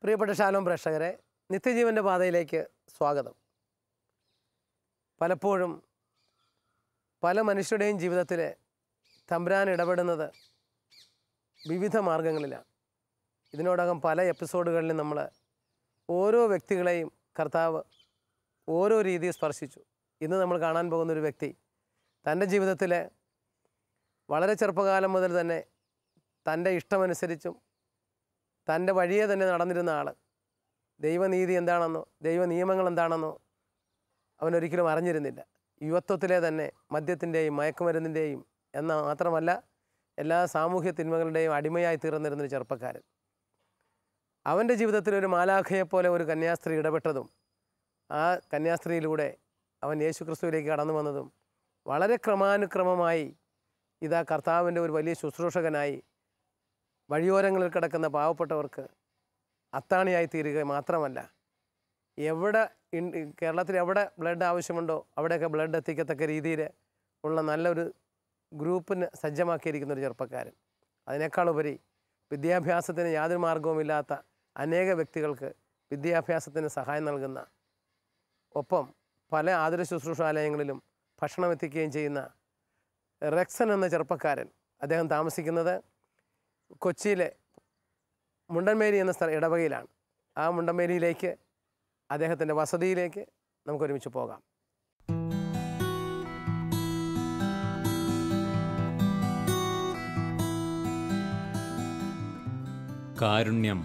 പ്രിയപ്പെട്ട ശാലോം പ്രേക്ഷകരെ, നിത്യജീവൻ്റെ പാതയിലേക്ക് സ്വാഗതം. പലപ്പോഴും പല മനുഷ്യരുടെയും ജീവിതത്തിൽ തമ്പുരാൻ ഇടപെടുന്നത് വിവിധ മാർഗങ്ങളിലാണ്. ഇതിനോടകം പല എപ്പിസോഡുകളിലും നമ്മൾ ഓരോ വ്യക്തികളെയും കർത്താവ് ഓരോ രീതിയിൽ സ്പർശിച്ചു. ഇന്ന് നമ്മൾ കാണാൻ പോകുന്നൊരു വ്യക്തി തൻ്റെ ജീവിതത്തിൽ വളരെ ചെറുപ്പകാലം മുതൽ തന്നെ തൻ്റെ ഇഷ്ടമനുസരിച്ചും തൻ്റെ വഴിയെ തന്നെ നടന്നിരുന്ന ആൾ, ദൈവനീതി എന്താണെന്നോ ദൈവ നിയമങ്ങൾ എന്താണെന്നോ അവനൊരിക്കലും അറിഞ്ഞിരുന്നില്ല. യുവത്വത്തിലെ തന്നെ മദ്യത്തിൻ്റെയും മയക്കുമരുന്നിൻ്റെയും എന്ന മാത്രമല്ല എല്ലാ സാമൂഹ്യ തിന്മകളുടെയും അടിമയായി തീർന്നിരുന്നൊരു ചെറുപ്പക്കാരൻ. അവൻ്റെ ജീവിതത്തിൽ ഒരു മാലാഖയെപ്പോലെ ഒരു കന്യാസ്ത്രീ ഇടപെട്ടതും ആ കന്യാസ്ത്രീയിലൂടെ അവൻ യേശുക്രിസ്തുവിലേക്ക് കടന്നു വന്നതും വളരെ ക്രമാനുക്രമമായി ഇതാ കർത്താവിൻ്റെ ഒരു വലിയ ശുശ്രൂഷകനായി വഴിയോരങ്ങളിൽ കിടക്കുന്ന പാവപ്പെട്ടവർക്ക് അത്താണിയായി തീരുക മാത്രമല്ല, എവിടെ കേരളത്തിൽ എവിടെ ബ്ലഡ് ആവശ്യമുണ്ടോ അവിടെയൊക്കെ ബ്ലഡ് എത്തിക്കത്തക്ക രീതിയിൽ ഉള്ള നല്ലൊരു ഗ്രൂപ്പിന് സജ്ജമാക്കിയിരിക്കുന്ന ഒരു ചെറുപ്പക്കാരൻ. അതിനേക്കാളുപരി വിദ്യാഭ്യാസത്തിന് യാതൊരു മാർഗവുമില്ലാത്ത അനേക വ്യക്തികൾക്ക് വിദ്യാഭ്യാസത്തിന് സഹായം നൽകുന്ന, ഒപ്പം പല ആതുര ശുശ്രൂഷാലയങ്ങളിലും ഭക്ഷണം എത്തിക്കുകയും ചെയ്യുന്ന റെക്സൺ എന്ന ചെറുപ്പക്കാരൻ. അദ്ദേഹം താമസിക്കുന്നത് കൊച്ചിയിലെ മുണ്ടൻമേരി എന്ന ഇടവകയിലാണ്. ആ മുണ്ടൻമേരിയിലേക്ക്, അദ്ദേഹത്തിൻ്റെ വസതിയിലേക്ക് നമുക്കൊരുമിച്ച് പോകാം. കാരുണ്യം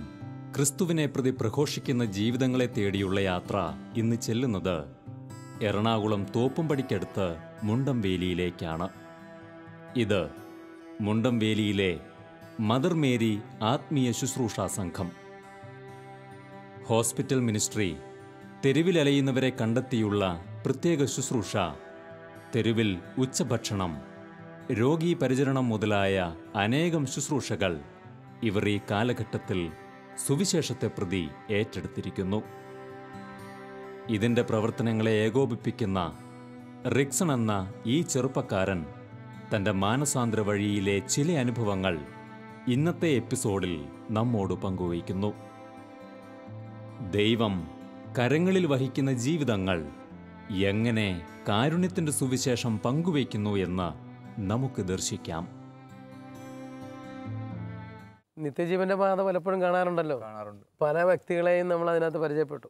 ക്രിസ്തുവിനെ പ്രതി പ്രഘോഷിക്കുന്ന ജീവിതങ്ങളെ തേടിയുള്ള യാത്ര ഇന്ന് ചെല്ലുന്നത് എറണാകുളം തോപ്പുംപടിക്കടുത്ത് മുണ്ടംവേലിയിലേക്കാണ്. ഇത് മുണ്ടംവേലിയിലെ മദർ മേരി ആത്മീയ ശുശ്രൂഷാ സംഘം. ഹോസ്പിറ്റൽ മിനിസ്ട്രി, തെരുവിലലയുന്നവരെ കണ്ടെത്തിയുള്ള പ്രത്യേക ശുശ്രൂഷ, തെരുവിൽ ഉച്ചഭക്ഷണം, രോഗീ പരിചരണം മുതലായ അനേകം ശുശ്രൂഷകൾ ഇവർ ഈ കാലഘട്ടത്തിൽ സുവിശേഷത്തെ പ്രതി ഏറ്റെടുത്തിരിക്കുന്നു. ഇതിൻ്റെ പ്രവർത്തനങ്ങളെ ഏകോപിപ്പിക്കുന്ന റിക്സൺ എന്ന ഈ ചെറുപ്പക്കാരൻ തൻ്റെ മാനസാന്തര വഴിയിലെ ചില അനുഭവങ്ങൾ ഇന്നത്തെ എപ്പിസോഡിൽ നമ്മോട് പങ്കുവയ്ക്കുന്നു. ദൈവം കരങ്ങളിൽ വഹിക്കുന്ന ജീവിതങ്ങൾ എങ്ങനെ കാരുണ്യത്തിൻ്റെ സുവിശേഷം പങ്കുവയ്ക്കുന്നു എന്ന് നമുക്ക് ദർശിക്കാം. നിത്യജീവൻ്റെ പാത പലപ്പോഴും കാണാറുണ്ടല്ലോ. പല വ്യക്തികളെയും നമ്മൾ അതിനകത്ത് പരിചയപ്പെട്ടു.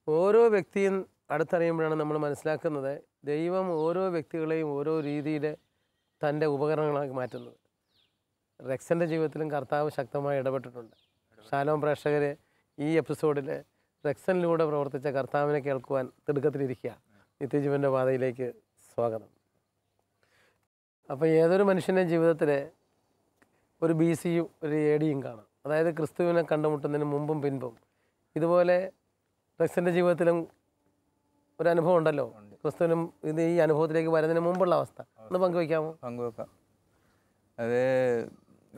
ഓരോ വ്യക്തിയും അടുത്തറിയുമ്പോഴാണ് നമ്മൾ മനസ്സിലാക്കുന്നത് ദൈവം ഓരോ വ്യക്തികളെയും ഓരോ രീതിയിൽ തൻ്റെ ഉപകരണങ്ങളാക്കി മാറ്റുന്നത്. റെക്സൻ്റെ ജീവിതത്തിലും കർത്താവ് ശക്തമായി ഇടപെട്ടിട്ടുണ്ട്. ശാലോം പ്രേക്ഷകർ ഈ എപ്പിസോഡിൽ റെക്സനിലൂടെ പ്രവർത്തിച്ച കർത്താവിനെ കേൾക്കുവാൻ തിടുക്കത്തിലിരിക്കുക. നിത്യജീവൻ്റെ പാതയിലേക്ക് സ്വാഗതം. അപ്പോൾ ഏതൊരു മനുഷ്യൻ്റെ ജീവിതത്തിൽ ഒരു BCയും ഒരു ADയും കാണാം. അതായത് ക്രിസ്തുവിനെ കണ്ടുമുട്ടുന്നതിന് മുമ്പും പിൻപും. ഇതുപോലെ റെക്സൻ്റെ ജീവിതത്തിലും ഒരു അനുഭവം ഉണ്ടല്ലോ. ക്രിസ്തുവിനും ഈ അനുഭവത്തിലേക്ക് വരുന്നതിന് മുമ്പുള്ള അവസ്ഥ ഒന്ന് പങ്കുവയ്ക്കാമോ? പങ്കുവെക്കാം. അത്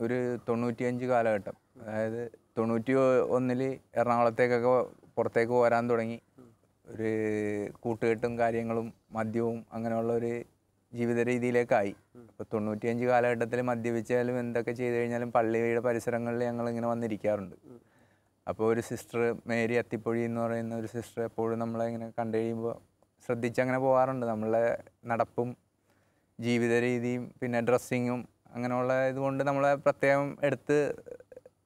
ഒരു 95 കാലഘട്ടം, അതായത് 91 എറണാകുളത്തേക്കൊക്കെ പുറത്തേക്ക് പോരാൻ തുടങ്ങി. ഒരു കൂട്ടുകെട്ടും കാര്യങ്ങളും മദ്യവും അങ്ങനെയുള്ള ഒരു ജീവിത രീതിയിലേക്കായി. അപ്പോൾ 95 കാലഘട്ടത്തിൽ മദ്യപിച്ചാലും എന്തൊക്കെ ചെയ്തു കഴിഞ്ഞാലും പള്ളിയുടെ പരിസരങ്ങളിൽ ഞങ്ങളിങ്ങനെ വന്നിരിക്കാറുണ്ട്. അപ്പോൾ ഒരു സിസ്റ്റർ മേരി അത്തിപ്പൊഴി എന്ന് പറയുന്ന ഒരു സിസ്റ്റർ എപ്പോഴും നമ്മളെ ഇങ്ങനെ കണ്ടു കഴിയുമ്പോൾ ശ്രദ്ധിച്ചങ്ങനെ പോകാറുണ്ട്. നമ്മളെ നടപ്പും ജീവിത രീതിയും പിന്നെ ഡ്രസ്സിങ്ങും അങ്ങനെയുള്ള ഇതുകൊണ്ട് നമ്മളെ പ്രത്യേകം എടുത്ത്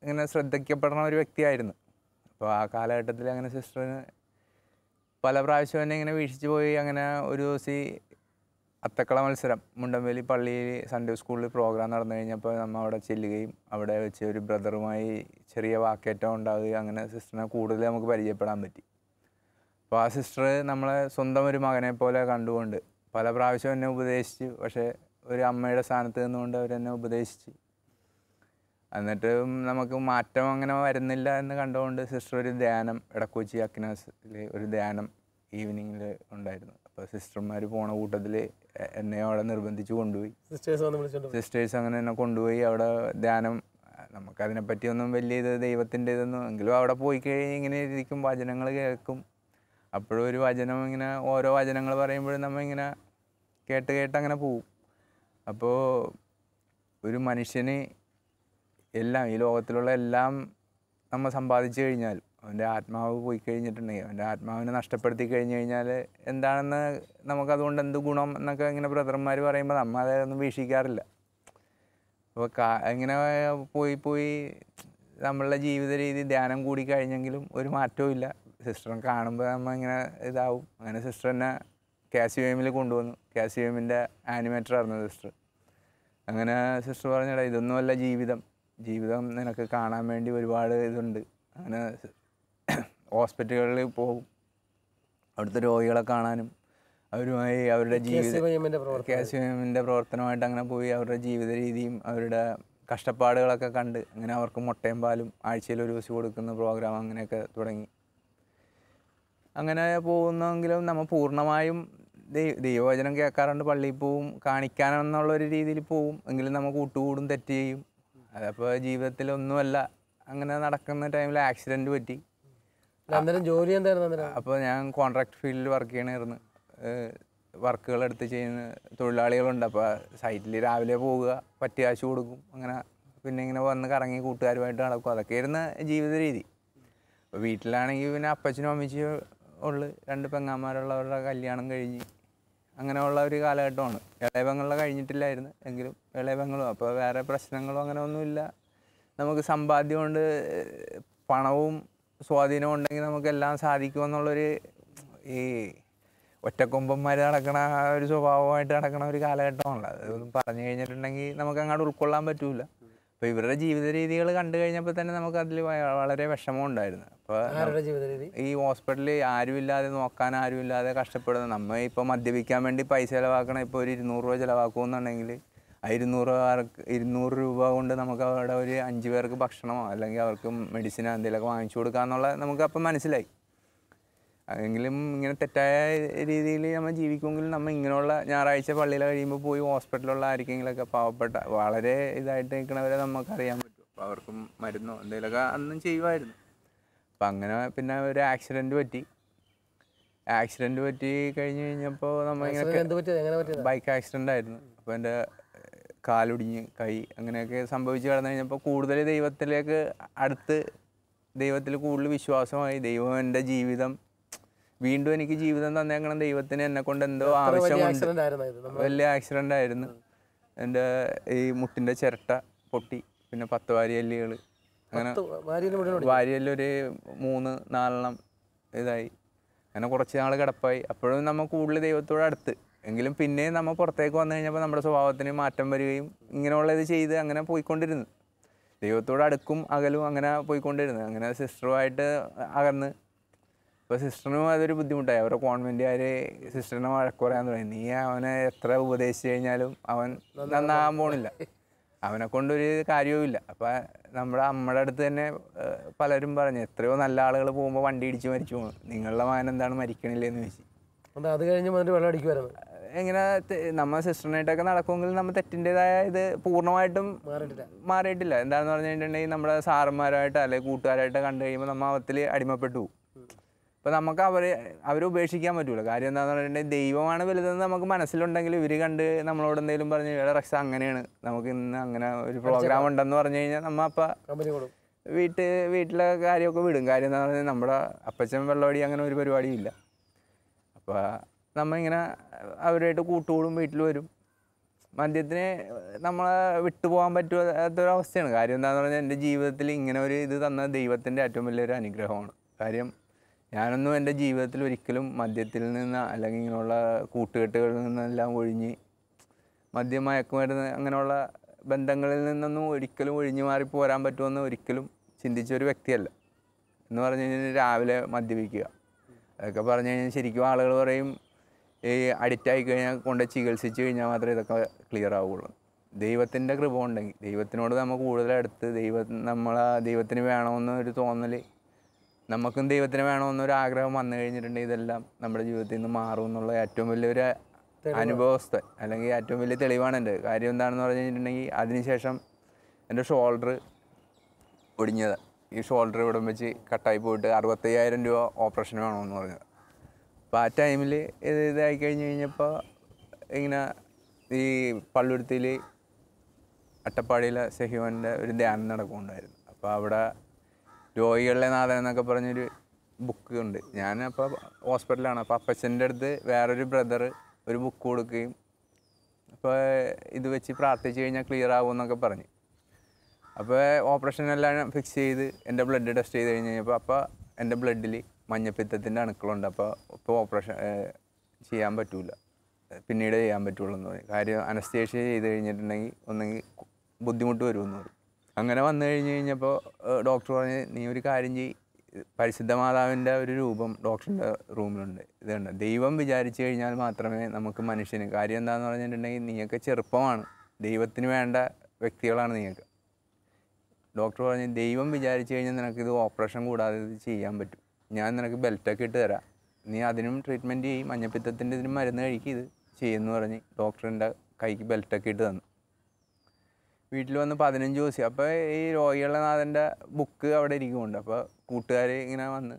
ഇങ്ങനെ ശ്രദ്ധിക്കപ്പെടുന്ന ഒരു വ്യക്തിയായിരുന്നു. അപ്പോൾ ആ കാലഘട്ടത്തിൽ അങ്ങനെ സിസ്റ്ററിന് പല പ്രാവശ്യം എന്നെ ഇങ്ങനെ വീക്ഷിച്ച് പോയി. അങ്ങനെ ഒരു ദിവസം അത്തക്കള മത്സരം മുണ്ടംവേലി പള്ളിയിൽ സൺഡേ സ്കൂളിൽ പ്രോഗ്രാം നടന്നു കഴിഞ്ഞപ്പോൾ നമ്മൾ അവിടെ ചെല്ലുകയും അവിടെ വെച്ച് ഒരു ബ്രദറുമായി ചെറിയ വാക്കേറ്റം ഉണ്ടാവുകയും അങ്ങനെ സിസ്റ്ററിനെ കൂടുതൽ നമുക്ക് പരിചയപ്പെടാൻ പറ്റി. അപ്പോൾ ആ സിസ്റ്റർ നമ്മളെ സ്വന്തം ഒരു മകനെ പോലെ കണ്ടുകൊണ്ട് പല പ്രാവശ്യം എന്നെ ഉപദേശിച്ചു. പക്ഷേ ഒരു അമ്മയുടെ സ്ഥാനത്ത് നിന്നുകൊണ്ട് അവരെന്നെ ഉപദേശിച്ച്, എന്നിട്ടും നമുക്ക് മാറ്റം അങ്ങനെ വരുന്നില്ല എന്ന് കണ്ടുകൊണ്ട് സിസ്റ്റർ ഒരു ധ്യാനം എടക്കൊച്ചി അക്കിനാസിൽ ഒരു ധ്യാനം ഈവനിങ്ങിൽ ഉണ്ടായിരുന്നു. അപ്പോൾ സിസ്റ്റർമാർ പോണ കൂട്ടത്തിൽ എന്നെ അവിടെ നിർബന്ധിച്ച് കൊണ്ടുപോയി. സിസ്റ്റേഴ്സ് അങ്ങനെ എന്നെ കൊണ്ടുപോയി അവിടെ ധ്യാനം. നമുക്കതിനെപ്പറ്റിയൊന്നും വലിയ ഇത് ദൈവത്തിൻ്റെ ഇതൊന്നും, എങ്കിലും അവിടെ പോയി കഴിഞ്ഞ് ഇങ്ങനെ ഇരിക്കും, വചനങ്ങൾ കേൾക്കും. അപ്പോഴും ഒരു വചനം ഇങ്ങനെ ഓരോ വചനങ്ങൾ പറയുമ്പോഴും നമ്മൾ ഇങ്ങനെ കേട്ട് അങ്ങനെ പോവും. അപ്പോൾ ഒരു മനുഷ്യന് എല്ലാം ഈ ലോകത്തിലുള്ള എല്ലാം നമ്മൾ സമ്പാദിച്ചു കഴിഞ്ഞാലും അവൻ്റെ ആത്മാവ് പോയി കഴിഞ്ഞിട്ടുണ്ടെങ്കിൽ, അവൻ്റെ ആത്മാവിനെ നഷ്ടപ്പെടുത്തി കഴിഞ്ഞ് കഴിഞ്ഞാൽ എന്താണെന്ന് നമുക്കതുകൊണ്ട് എന്ത് ഗുണം എന്നൊക്കെ ഇങ്ങനെ ബ്രദർമാർ പറയുമ്പോൾ നമ്മൾ അതൊന്നും വീക്ഷിക്കാറില്ല. അപ്പോൾ ഇങ്ങനെ പോയി നമ്മളുടെ ജീവിത രീതി ധ്യാനം കൂടി കഴിഞ്ഞെങ്കിലും ഒരു മാറ്റവും ഇല്ല. സിസ്റ്ററിനെ കാണുമ്പോൾ നമ്മൾ ഇങ്ങനെ ഇതാവും. അങ്ങനെ സിസ്റ്റർ എന്നെ കാസിയോമിൽ കൊണ്ടുവന്നു. കാസിയോമിൻ്റെ ആനിമേറ്റർ ആയിരുന്നു സിസ്റ്റർ. അങ്ങനെ സിസ്റ്റർ പറഞ്ഞടാ, ഇതൊന്നുമല്ല ജീവിതം, ജീവിതം നിനക്ക് കാണാൻ വേണ്ടി ഒരുപാട് ഇതുണ്ട്. അങ്ങനെ ഹോസ്പിറ്റലുകളിൽ പോകും, അവിടുത്തെ രോഗികളെ കാണാനും അവരുമായി അവരുടെ കാസിയോമിൻ്റെ പ്രവർത്തനമായിട്ട് അങ്ങനെ പോയി അവരുടെ ജീവിത രീതിയും അവരുടെ കഷ്ടപ്പാടുകളൊക്കെ കണ്ട് അങ്ങനെ അവർക്ക് മുട്ടയും പാലും ആഴ്ചയിൽ ഒരു ദിവസം കൊടുക്കുന്ന പ്രോഗ്രാം അങ്ങനെയൊക്കെ തുടങ്ങി. അങ്ങനെ പോകുന്നെങ്കിലും നമ്മൾ പൂർണ്ണമായും ദൈവവചനം കേൾക്കാറുണ്ട്, പള്ളിയിൽ പോവും, കാണിക്കാനെന്നുള്ളൊരു രീതിയിൽ പോവും. എങ്കിലും നമ്മൾ കൂട്ടുകൂടും, തെറ്റ് ചെയ്യും. അതപ്പോൾ ജീവിതത്തിലൊന്നുമല്ല. അങ്ങനെ നടക്കുന്ന ടൈമിൽ ആക്സിഡൻറ്റ് പറ്റി. ജോലി എന്തായിരുന്നു? അപ്പോൾ ഞാൻ കോൺട്രാക്ട് ഫീൽഡിൽ വർക്ക് ചെയ്യണമായിരുന്നു. വർക്കുകളെടുത്ത് ചെയ്യുന്ന തൊഴിലാളികളുണ്ട്. അപ്പോൾ സൈറ്റിൽ രാവിലെ പോവുക, പറ്റിയ കാശ് കൊടുക്കും, അങ്ങനെ പിന്നെ ഇങ്ങനെ വന്ന് കറങ്ങി കൂട്ടുകാരുമായിട്ട് നടക്കും. അതൊക്കെയായിരുന്നു ജീവിത രീതി. അപ്പോൾ വീട്ടിലാണെങ്കിൽ പിന്നെ അപ്പച്ചനും അമ്മച്ചിയും ഉള്ളു, 2 പെങ്ങന്മാരുള്ളവരുടെ കല്യാണം കഴിഞ്ഞ് അങ്ങനെയുള്ള ഒരു കാലഘട്ടമാണ്. ഇളയ പെങ്ങളുടെ കഴിഞ്ഞിട്ടില്ലായിരുന്നു, എങ്കിലും ഇളയ പെങ്ങളും. അപ്പോൾ വേറെ പ്രശ്നങ്ങളും അങ്ങനെ ഒന്നുമില്ല. നമുക്ക് സമ്പാദ്യം കൊണ്ട് പണവും സ്വാധീനവും ഉണ്ടെങ്കിൽ നമുക്കെല്ലാം സാധിക്കുമെന്നുള്ളൊരു ഈ ഒറ്റക്കൊമ്പന്മാർ നടക്കണ ഒരു സ്വഭാവമായിട്ട് നടക്കണ ഒരു കാലഘട്ടമാണല്ലോ. അതൊന്നും പറഞ്ഞു കഴിഞ്ഞിട്ടുണ്ടെങ്കിൽ നമുക്ക് അങ്ങോട്ട് ഉൾക്കൊള്ളാൻ പറ്റൂല. അപ്പോൾ ഇവരുടെ ജീവിത രീതികൾ കണ്ടു കഴിഞ്ഞപ്പോൾ തന്നെ നമുക്ക് അതിൽ വളരെ വിഷമം ഉണ്ടായിരുന്നു. അപ്പോൾ ഈ ഹോസ്പിറ്റലിൽ ആരുമില്ലാതെ, നോക്കാൻ ആരുമില്ലാതെ കഷ്ടപ്പെടുന്നത്. നമ്മൾ ഇപ്പോൾ മദ്യപിക്കാൻ വേണ്ടി പൈസ ചിലവാക്കണം. ഇപ്പോൾ ഒരു 200 രൂപ ചിലവാക്കുമെന്നുണ്ടെങ്കിൽ ആ 200 രൂപ കൊണ്ട് നമുക്ക് അവിടെ ഒരു 5 പേർക്ക് ഭക്ഷണമോ അല്ലെങ്കിൽ അവർക്ക് മെഡിസിനോ എന്തെങ്കിലുമൊക്കെ വാങ്ങിച്ചു കൊടുക്കാന്നുള്ള നമുക്കപ്പം മനസ്സിലായി. എങ്കിലും ഇങ്ങനെ തെറ്റായ രീതിയിൽ നമ്മൾ ജീവിക്കുമെങ്കിൽ നമ്മൾ ഇങ്ങനെയുള്ള ഞായറാഴ്ച പള്ളിയിൽ കഴിയുമ്പോൾ പോയി ഹോസ്പിറ്റലിലുള്ള ആർക്കെങ്കിലുമൊക്കെ പാവപ്പെട്ട വളരെ ഇതായിട്ട് നിൽക്കണവരെ നമുക്കറിയാൻ പറ്റും. അപ്പോൾ അവർക്കും മരുന്നോ എന്തെങ്കിലുമൊക്കെ അന്നും ചെയ്യുമായിരുന്നു. അപ്പം അങ്ങനെ പിന്നെ ഒരു ആക്സിഡൻറ്റ് പറ്റി. കഴിഞ്ഞ് കഴിഞ്ഞപ്പോൾ നമ്മൾ ഇങ്ങനെ ബൈക്ക് ആക്സിഡൻ്റ് ആയിരുന്നു. അപ്പോൾ എൻ്റെ കാലൊടിഞ്ഞ് കൈ അങ്ങനെയൊക്കെ സംഭവിച്ച് കിടന്നു കഴിഞ്ഞപ്പോൾ കൂടുതൽ ദൈവത്തിലേക്ക് അടുത്ത്, ദൈവത്തിൽ കൂടുതൽ വിശ്വാസമായി. ദൈവം എൻ്റെ ജീവിതം വീണ്ടും എനിക്ക് ജീവിതം തന്നേക്കണം, ദൈവത്തിന് എന്നെ കൊണ്ട് എന്തോ ആവശ്യമുണ്ട്. വലിയ ആക്സിഡൻ്റ് ആയിരുന്നു. എൻ്റെ ഈ മുട്ടിൻ്റെ ചിരട്ട പൊട്ടി, പിന്നെ 10 വാരിയെല്ലുകൾ, അങ്ങനെ വാരിയെല്ലൊരു 3-4 ഇതായി. അങ്ങനെ കുറച്ച് നാൾ കിടപ്പായി. അപ്പോഴും നമ്മൾ കൂടുതൽ ദൈവത്തോട് അടുത്ത്. എങ്കിലും പിന്നെയും നമ്മൾ പുറത്തേക്ക് വന്നു കഴിഞ്ഞപ്പോൾ നമ്മുടെ സ്വഭാവത്തിന് മാറ്റം വരികയും ഇങ്ങനെയുള്ളത് ചെയ്ത് അങ്ങനെ പോയിക്കൊണ്ടിരുന്നു. ദൈവത്തോട് അടുക്കും അകലും അങ്ങനെ പോയിക്കൊണ്ടിരുന്നു. അങ്ങനെ സിസ്റ്ററുമായിട്ട് അകന്ന്. അപ്പോൾ സിസ്റ്ററിനും അതൊരു ബുദ്ധിമുട്ടായി. അവരുടെ കോൺവെൻറ്റുകാർ സിസ്റ്ററിനെ വഴക്ക് പറയാൻ തുടങ്ങി. നീ അവനെ എത്ര ഉപദേശിച്ച് കഴിഞ്ഞാലും അവൻ നന്നാകാൻ പോണില്ല, അവനെ കൊണ്ടൊരു കാര്യവുമില്ല. അപ്പോൾ നമ്മുടെ അമ്മയുടെ അടുത്ത് തന്നെ പലരും പറഞ്ഞു, എത്രയോ നല്ല ആളുകൾ പോകുമ്പോൾ വണ്ടി ഇടിച്ച് മരിച്ചു പോകുന്നു, നിങ്ങളുടെ മകൻ എന്താണ് മരിക്കണില്ലെന്ന് ചോദിച്ചു. അത് കഴിഞ്ഞ് വെള്ളം അടിക്കുമായിരുന്നു. എങ്ങനെ നമ്മൾ സിസ്റ്ററിനായിട്ടൊക്കെ നടക്കുമെങ്കിൽ നമ്മൾ തെറ്റിൻ്റെതായ ഇത് പൂർണ്ണമായിട്ടും മാറിയിട്ടില്ല. എന്താണെന്ന് പറഞ്ഞു കഴിഞ്ഞിട്ടുണ്ടെങ്കിൽ നമ്മുടെ സാറന്മാരായിട്ട് അല്ലെങ്കിൽ കൂട്ടുകാരായിട്ട് കണ്ടു കഴിയുമ്പോൾ നമ്മൾ അവത്തിൽ അടിമപ്പെട്ടു പോകും. അപ്പോൾ നമുക്ക് അവരെ ഉപേക്ഷിക്കാൻ പറ്റൂല. കാര്യം എന്താണെന്ന് പറഞ്ഞിട്ടുണ്ടെങ്കിൽ ദൈവമാണ് വലുതെന്ന് നമുക്ക് മനസ്സിലുണ്ടെങ്കിൽ ഇവർ കണ്ട് നമ്മളോട് എന്തെങ്കിലും പറഞ്ഞ് ഇവിടെ റക്സ അങ്ങനെയാണ്, നമുക്ക് ഇന്ന് അങ്ങനെ ഒരു പ്രോഗ്രാം ഉണ്ടെന്ന് പറഞ്ഞു കഴിഞ്ഞാൽ നമ്മൾ അപ്പം വീട്ടിലെ കാര്യമൊക്കെ വിടും. കാര്യം എന്താണെന്ന് പറഞ്ഞാൽ നമ്മുടെ അപ്പച്ചൻ വെള്ളമടി അങ്ങനെ ഒരു പരിപാടിയും ഇല്ല. അപ്പോൾ നമ്മളിങ്ങനെ അവരുമായിട്ട് കൂട്ടുകൂടും, വീട്ടിൽ വരും. മദ്യത്തിന് നമ്മളെ വിട്ടുപോകാൻ പറ്റാത്തൊരവസ്ഥയാണ്. കാര്യം എന്താണെന്ന് പറഞ്ഞാൽ എൻ്റെ ജീവിതത്തിൽ ഇങ്ങനെ ഒരു ഇത് തന്ന ദൈവത്തിൻ്റെ ഏറ്റവും വലിയൊരു അനുഗ്രഹമാണ്. കാര്യം ഞാനൊന്നും എൻ്റെ ജീവിതത്തിൽ ഒരിക്കലും മദ്യത്തിൽ നിന്ന് അല്ലെങ്കിൽ ഇങ്ങനെയുള്ള കൂട്ടുകെട്ടുകളിൽ നിന്നെല്ലാം ഒഴിഞ്ഞ്, മദ്യം മയക്കുമരുന്ന് അങ്ങനെയുള്ള ബന്ധങ്ങളിൽ നിന്നൊന്നും ഒരിക്കലും ഒഴിഞ്ഞു മാറി പോരാൻ പറ്റുമെന്ന് ഒരിക്കലും ചിന്തിച്ചൊരു വ്യക്തിയല്ല. എന്ന് പറഞ്ഞു കഴിഞ്ഞാൽ രാവിലെ മദ്യപിക്കുക, അതൊക്കെ പറഞ്ഞു കഴിഞ്ഞാൽ ശരിക്കും ആളുകൾ പറയും ഈ അഡിക്റ്റായി കഴിഞ്ഞാൽ കൊണ്ട് ചികിത്സിച്ച് കഴിഞ്ഞാൽ മാത്രമേ ഇതൊക്കെ ക്ലിയർ ആവുകയുള്ളൂ. ദൈവത്തിൻ്റെ കൃപ ഉണ്ടെങ്കിൽ, ദൈവത്തിനോട് നമ്മൾ കൂടുതലടുത്ത് ദൈവത്തിന് വേണമെന്നൊരു തോന്നൽ, നമുക്കും ദൈവത്തിന് വേണമെന്നൊരു ആഗ്രഹം വന്നു കഴിഞ്ഞിട്ടുണ്ടെങ്കിൽ ഇതെല്ലാം നമ്മുടെ ജീവിതത്തിൽ നിന്ന് മാറും എന്നുള്ള ഏറ്റവും വലിയൊരു അനുഭവസ്ഥ അല്ലെങ്കിൽ ഏറ്റവും വലിയ തെളിവാണ് എൻ്റെ. കാര്യം എന്താണെന്ന് പറഞ്ഞു കഴിഞ്ഞിട്ടുണ്ടെങ്കിൽ അതിനുശേഷം എൻ്റെ ഷോൾഡർ ഒടിഞ്ഞത്. ഈ ഷോൾഡർ ഇവിടെ വെച്ച് കട്ടായി പോയിട്ട് 65,000 രൂപ ഓപ്പറേഷൻ വേണമെന്ന് പറഞ്ഞത്. അപ്പോൾ ആ ടൈമിൽ ഇതായി കഴിഞ്ഞ് കഴിഞ്ഞപ്പോൾ ഇങ്ങനെ ഈ പള്ളുരുത്തിയിൽ അട്ടപ്പാടിയിലെ സെഹിവൻ്റെ ഒരു ധ്യാനം നടക്കുന്നുണ്ടായിരുന്നു. അപ്പോൾ അവിടെ രോഗികളിലെ നാഥൻ എന്നൊക്കെ പറഞ്ഞൊരു ബുക്ക് ഉണ്ട്. ഞാനപ്പോൾ ഹോസ്പിറ്റലാണ്. അപ്പോൾ അപ്പച്ചൻ്റെ അടുത്ത് വേറൊരു ബ്രദർ ഒരു ബുക്ക് കൊടുക്കുകയും അപ്പോൾ ഇത് വെച്ച് പ്രാർത്ഥിച്ച് കഴിഞ്ഞാൽ ക്ലിയർ ആകുമെന്നൊക്കെ പറഞ്ഞു. അപ്പോൾ ഓപ്പറേഷനെല്ലാം ഫിക്സ് ചെയ്ത് എൻ്റെ ബ്ലഡ് ടെസ്റ്റ് ചെയ്ത് കഴിഞ്ഞ് കഴിഞ്ഞപ്പോൾ അപ്പോൾ എൻ്റെ ബ്ലഡിൽ മഞ്ഞപ്പിത്തത്തിൻ്റെ അണുക്കളുണ്ട്. ഇപ്പോൾ ഓപ്പറേഷൻ ചെയ്യാൻ പറ്റില്ല, പിന്നീട് ചെയ്യാൻ പറ്റുള്ളൂ എന്ന് പറയും. കാര്യം അനസ്തേഷ്യ ചെയ്ത് കഴിഞ്ഞിട്ടുണ്ടെങ്കിൽ ഒന്നെങ്കിൽ ബുദ്ധിമുട്ട് വരുമെന്ന് പറയും. അങ്ങനെ വന്നു കഴിഞ്ഞപ്പോൾ ഡോക്ടർ പറഞ്ഞ് നീ ഒരു കാര്യം ചെയ്യ്, പരിശുദ്ധ മാതാവിൻ്റെ ഒരു രൂപം ഡോക്ടറിൻ്റെ റൂമിലുണ്ട്, ഇതുണ്ട്. ദൈവം വിചാരിച്ചു കഴിഞ്ഞാൽ മാത്രമേ നമുക്ക് മനുഷ്യന്, കാര്യം എന്താണെന്ന് പറഞ്ഞിട്ടുണ്ടെങ്കിൽ നീയൊക്കെ ചെറുപ്പമാണ്, ദൈവത്തിന് വേണ്ട വ്യക്തികളാണ് നീയൊക്കെ. ഡോക്ടർ പറഞ്ഞ് ദൈവം വിചാരിച്ചു കഴിഞ്ഞാൽ നിനക്കിത് ഓപ്പറേഷൻ കൂടാതെ ഇത് ചെയ്യാൻ പറ്റും, ഞാൻ നിനക്ക് ബെൽറ്റൊക്കെ ഇട്ട് തരാം, നീ അതിനും ട്രീറ്റ്മെൻറ്റ് ചെയ്യും, മഞ്ഞപ്പിത്തത്തിൻ്റെ ഇതിനും മരുന്ന് കഴിക്കുക, ഇത് ചെയ്യുമെന്ന് പറഞ്ഞ് ഡോക്ടറിൻ്റെ കൈക്ക് ബെൽറ്റൊക്കെ ഇട്ട് തന്നു. വീട്ടിൽ വന്ന് 15 ദിവസം. അപ്പോൾ ഈ രോഗികളുടെ നാഥൻ്റെ ബുക്ക് അവിടെ ഇരിക്കുന്നുണ്ട്. അപ്പോൾ കൂട്ടുകാർ ഇങ്ങനെ വന്ന്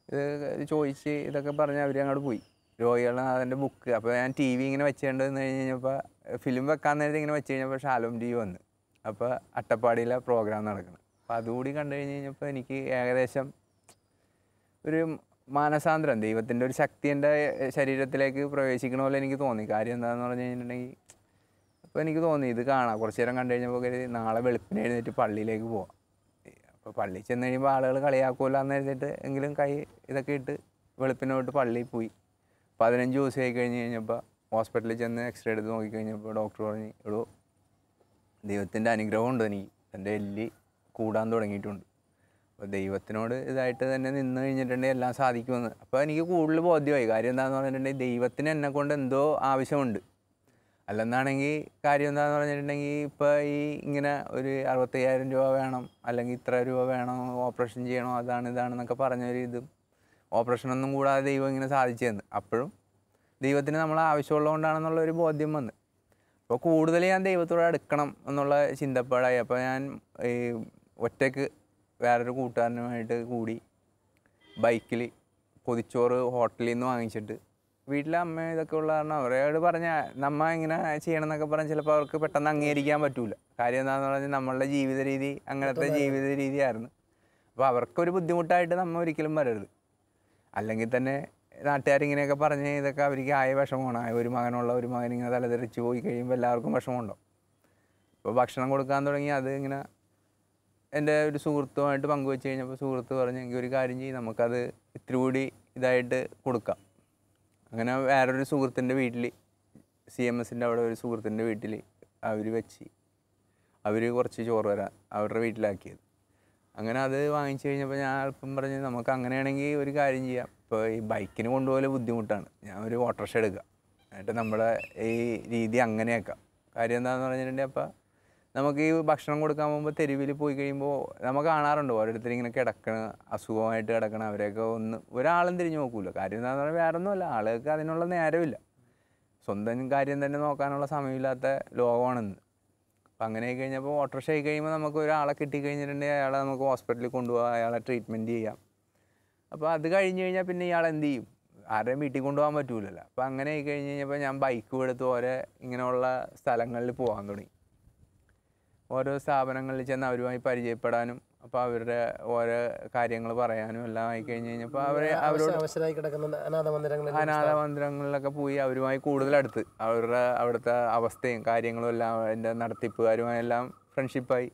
ഇത് ചോദിച്ച് ഇതൊക്കെ പറഞ്ഞ് അവർ അങ്ങോട്ട് പോയി. രോഗികളുടെ നാഥൻ്റെ ബുക്ക്. അപ്പോൾ ഞാൻ ടി വി ഇങ്ങനെ വെച്ചുകൊണ്ടെന്ന് കഴിഞ്ഞ് കഴിഞ്ഞപ്പോൾ ഫിലിം വെക്കാൻ നേരത്തെ ഇങ്ങനെ വെച്ച് കഴിഞ്ഞപ്പോൾ ഷാലോം ടി വി വന്ന്. അപ്പോൾ അട്ടപ്പാടിയിലെ പ്രോഗ്രാം നടക്കണം. അപ്പോൾ അതുകൂടി കണ്ടു കഴിഞ്ഞ് കഴിഞ്ഞപ്പോൾ എനിക്ക് ഏകദേശം ഒരു മാനസാന്തരം, ദൈവത്തിൻ്റെ ഒരു ശക്തി എൻ്റെ ശരീരത്തിലേക്ക് പ്രവേശിക്കണ പോലെ എനിക്ക് തോന്നി. കാര്യം എന്താണെന്ന് പറഞ്ഞു കഴിഞ്ഞിട്ടുണ്ടെങ്കിൽ അപ്പോൾ എനിക്ക് തോന്നി ഇത് കാണാം. കുറച്ച് നേരം കണ്ടു കഴിഞ്ഞപ്പോൾ നാളെ വെളുപ്പിന് എഴുന്നേറ്റ് പള്ളിയിലേക്ക് പോവാം. അപ്പോൾ പള്ളിയിൽ ചെന്ന് കഴിയുമ്പോൾ ആളുകൾ കളിയാക്കുമല്ലോ എന്ന് എഴുതിയിട്ട് എങ്കിലും കൈ ഇതൊക്കെ ഇട്ട് വെളുപ്പിനോട്ട് പള്ളിയിൽ പോയി. 15 ദിവസമായി കഴിഞ്ഞ് കഴിഞ്ഞപ്പോൾ ഹോസ്പിറ്റലിൽ ചെന്ന് എക്സ്റേ എടുത്ത് നോക്കിക്കഴിഞ്ഞപ്പോൾ ഡോക്ടർ പറഞ്ഞു, എടോ ദൈവത്തിൻ്റെ അനുഗ്രഹമുണ്ട്, എനിക്ക് എൻ്റെ എല്ല് കൂടാൻ തുടങ്ങിയിട്ടുണ്ട്. അപ്പോൾ ദൈവത്തിനോട് ഇതായിട്ട് തന്നെ നിന്ന് കഴിഞ്ഞിട്ടുണ്ടെങ്കിൽ എല്ലാം സാധിക്കുമെന്ന്. അപ്പോൾ എനിക്ക് കൂടുതൽ ബോധ്യമായി. കാര്യം എന്താണെന്ന് പറഞ്ഞിട്ടുണ്ടെങ്കിൽ ദൈവത്തിന് എന്നെക്കൊണ്ട് എന്തോ ആവശ്യമുണ്ട്. അല്ലെന്നാണെങ്കിൽ കാര്യം എന്താണെന്ന് പറഞ്ഞിട്ടുണ്ടെങ്കിൽ ഇപ്പോൾ ഈ ഇങ്ങനെ ഒരു 65,000 രൂപ വേണം, അല്ലെങ്കിൽ ഇത്ര രൂപ വേണം, ഓപ്പറേഷൻ ചെയ്യണോ, അതാണ് ഇതാണെന്നൊക്കെ പറഞ്ഞൊരു ഇതും ഓപ്പറേഷനൊന്നും കൂടാതെ ദൈവം ഇങ്ങനെ സാധിച്ചു തന്നു. അപ്പോഴും ദൈവത്തിന് നമ്മൾ ആവശ്യമുള്ളതുകൊണ്ടാണെന്നുള്ളൊരു ബോധ്യം വന്ന്. അപ്പോൾ കൂടുതൽ ഞാൻ ദൈവത്തോട് അടുക്കണം എന്നുള്ള ചിന്തപ്പാടായി. അപ്പോൾ ഞാൻ ഈ ഒറ്റയ്ക്ക് വേറൊരു കൂട്ടുകാരനുമായിട്ട് കൂടി ബൈക്കിൽ പൊതിച്ചോറ് ഹോട്ടലിൽ നിന്ന് വാങ്ങിച്ചിട്ട് വീട്ടിലെ അമ്മ ഇതൊക്കെ ഉള്ള കാരണം അവരോട് പറഞ്ഞാൽ നമ്മ ഇങ്ങനെ ചെയ്യണം എന്നൊക്കെ പറഞ്ഞാൽ ചിലപ്പോൾ അവർക്ക് പെട്ടെന്ന് അംഗീകരിക്കാൻ പറ്റില്ല. കാര്യം എന്താണെന്ന് പറഞ്ഞാൽ നമ്മളുടെ ജീവിത രീതി അങ്ങനത്തെ ജീവിത രീതിയായിരുന്നു. അപ്പോൾ അവർക്കൊരു ബുദ്ധിമുട്ടായിട്ട് നമ്മൾ ഒരിക്കലും വരരുത്. അല്ലെങ്കിൽ തന്നെ നാട്ടുകാരിങ്ങനെയൊക്കെ പറഞ്ഞ് ഇതൊക്കെ അവർക്ക് ആയ വിഷമമാണ്. ഒരു മകനുള്ള ഒരു മകൻ ഇങ്ങനെ തലതെറിച്ച് പോയി കഴിയുമ്പോൾ എല്ലാവർക്കും വിഷമമുണ്ടാവും. അപ്പോൾ ഭക്ഷണം കൊടുക്കാൻ തുടങ്ങി. അത് ഇങ്ങനെ എൻ്റെ ഒരു സുഹൃത്തുമായിട്ട് പങ്കുവെച്ച് കഴിഞ്ഞപ്പോൾ സുഹൃത്ത് പറഞ്ഞു, എങ്കിൽ ഒരു കാര്യം ചെയ്യും, നമുക്കത് ഇത്തിരി കൂടി ഇതായിട്ട് കൊടുക്കാം. അങ്ങനെ വേറൊരു സുഹൃത്തിൻ്റെ വീട്ടിൽ, CMSൻ്റെ അവിടെ ഒരു സുഹൃത്തിൻ്റെ വീട്ടിൽ അവർ വെച്ച് അവർ കുറച്ച് ചോറ് വരാൻ അവരുടെ വീട്ടിലാക്കിയത്. അങ്ങനെ അത് വാങ്ങിച്ചു കഴിഞ്ഞപ്പോൾ ഞാൻ അല്പം പറഞ്ഞ് നമുക്ക് അങ്ങനെയാണെങ്കിൽ ഒരു കാര്യം ചെയ്യാം, ഇപ്പോൾ ഈ ബൈക്കിന് കൊണ്ടുപോലെ ബുദ്ധിമുട്ടാണ്, ഞാൻ ഒരു ഓട്ടോറിക്ഷ എടുക്കുക, എന്നിട്ട് നമ്മുടെ ഈ രീതി അങ്ങനെയാക്കാം. കാര്യം എന്താണെന്ന് പറഞ്ഞിട്ടുണ്ടെങ്കിൽ അപ്പോൾ നമുക്ക് ഈ ഭക്ഷണം കൊടുക്കാൻ പോകുമ്പോൾ തെരുവിൽ പോയി കഴിയുമ്പോൾ നമുക്ക് കാണാറുണ്ട് ഓരോരുത്തർ ഇങ്ങനെ കിടക്കണ, അസുഖമായിട്ട് കിടക്കണം, അവരെയൊക്കെ ഒരാളും തിരിഞ്ഞു നോക്കൂല. കാര്യം എന്താണെന്ന് പറഞ്ഞാൽ വേറെ ഒന്നുമല്ല, ആളുകൾക്ക് അതിനുള്ള നേരമില്ല, സ്വന്തം കാര്യം തന്നെ നോക്കാനുള്ള സമയമില്ലാത്ത ലോകമാണെന്ന്. അപ്പം അങ്ങനെ ആയി കഴിഞ്ഞപ്പോൾ ഓട്ടോറിക്ഷ ആയി കഴിയുമ്പോൾ നമുക്ക് ഒരാളെ കിട്ടിക്കഴിഞ്ഞിട്ടുണ്ടെങ്കിൽ അയാളെ നമുക്ക് ഹോസ്പിറ്റലിൽ കൊണ്ടുപോകാം, അയാളെ ട്രീറ്റ്മെൻറ്റ് ചെയ്യാം. അപ്പോൾ അത് കഴിഞ്ഞ് കഴിഞ്ഞാൽ പിന്നെ ഇയാൾ എന്ത് ചെയ്യും, ആരെയും വീട്ടിൽ കൊണ്ടുപോകാൻ പറ്റൂലല്ലോ. അപ്പോൾ അങ്ങനെ ആയി കഴിഞ്ഞ് കഴിഞ്ഞപ്പോൾ ഞാൻ ബൈക്കും എടുത്ത് ഓരോ ഇങ്ങനെയുള്ള സ്ഥലങ്ങളിൽ പോകാൻ തുടങ്ങി. ഓരോ സ്ഥാപനങ്ങളിൽ ചെന്ന് അവരുമായി പരിചയപ്പെടാനും അപ്പോൾ അവരുടെ ഓരോ കാര്യങ്ങൾ പറയാനും എല്ലാം ആയി കഴിഞ്ഞ് കഴിഞ്ഞപ്പോൾ അവരോട് അനാഥ മന്ദിരങ്ങളിലൊക്കെ പോയി അവരുമായി കൂടുതലടുത്ത് അവിടുത്തെ അവസ്ഥയും കാര്യങ്ങളും എല്ലാം അതിൻ്റെ നടത്തിപ്പുകാരുമായെല്ലാം ഫ്രണ്ട്ഷിപ്പായി.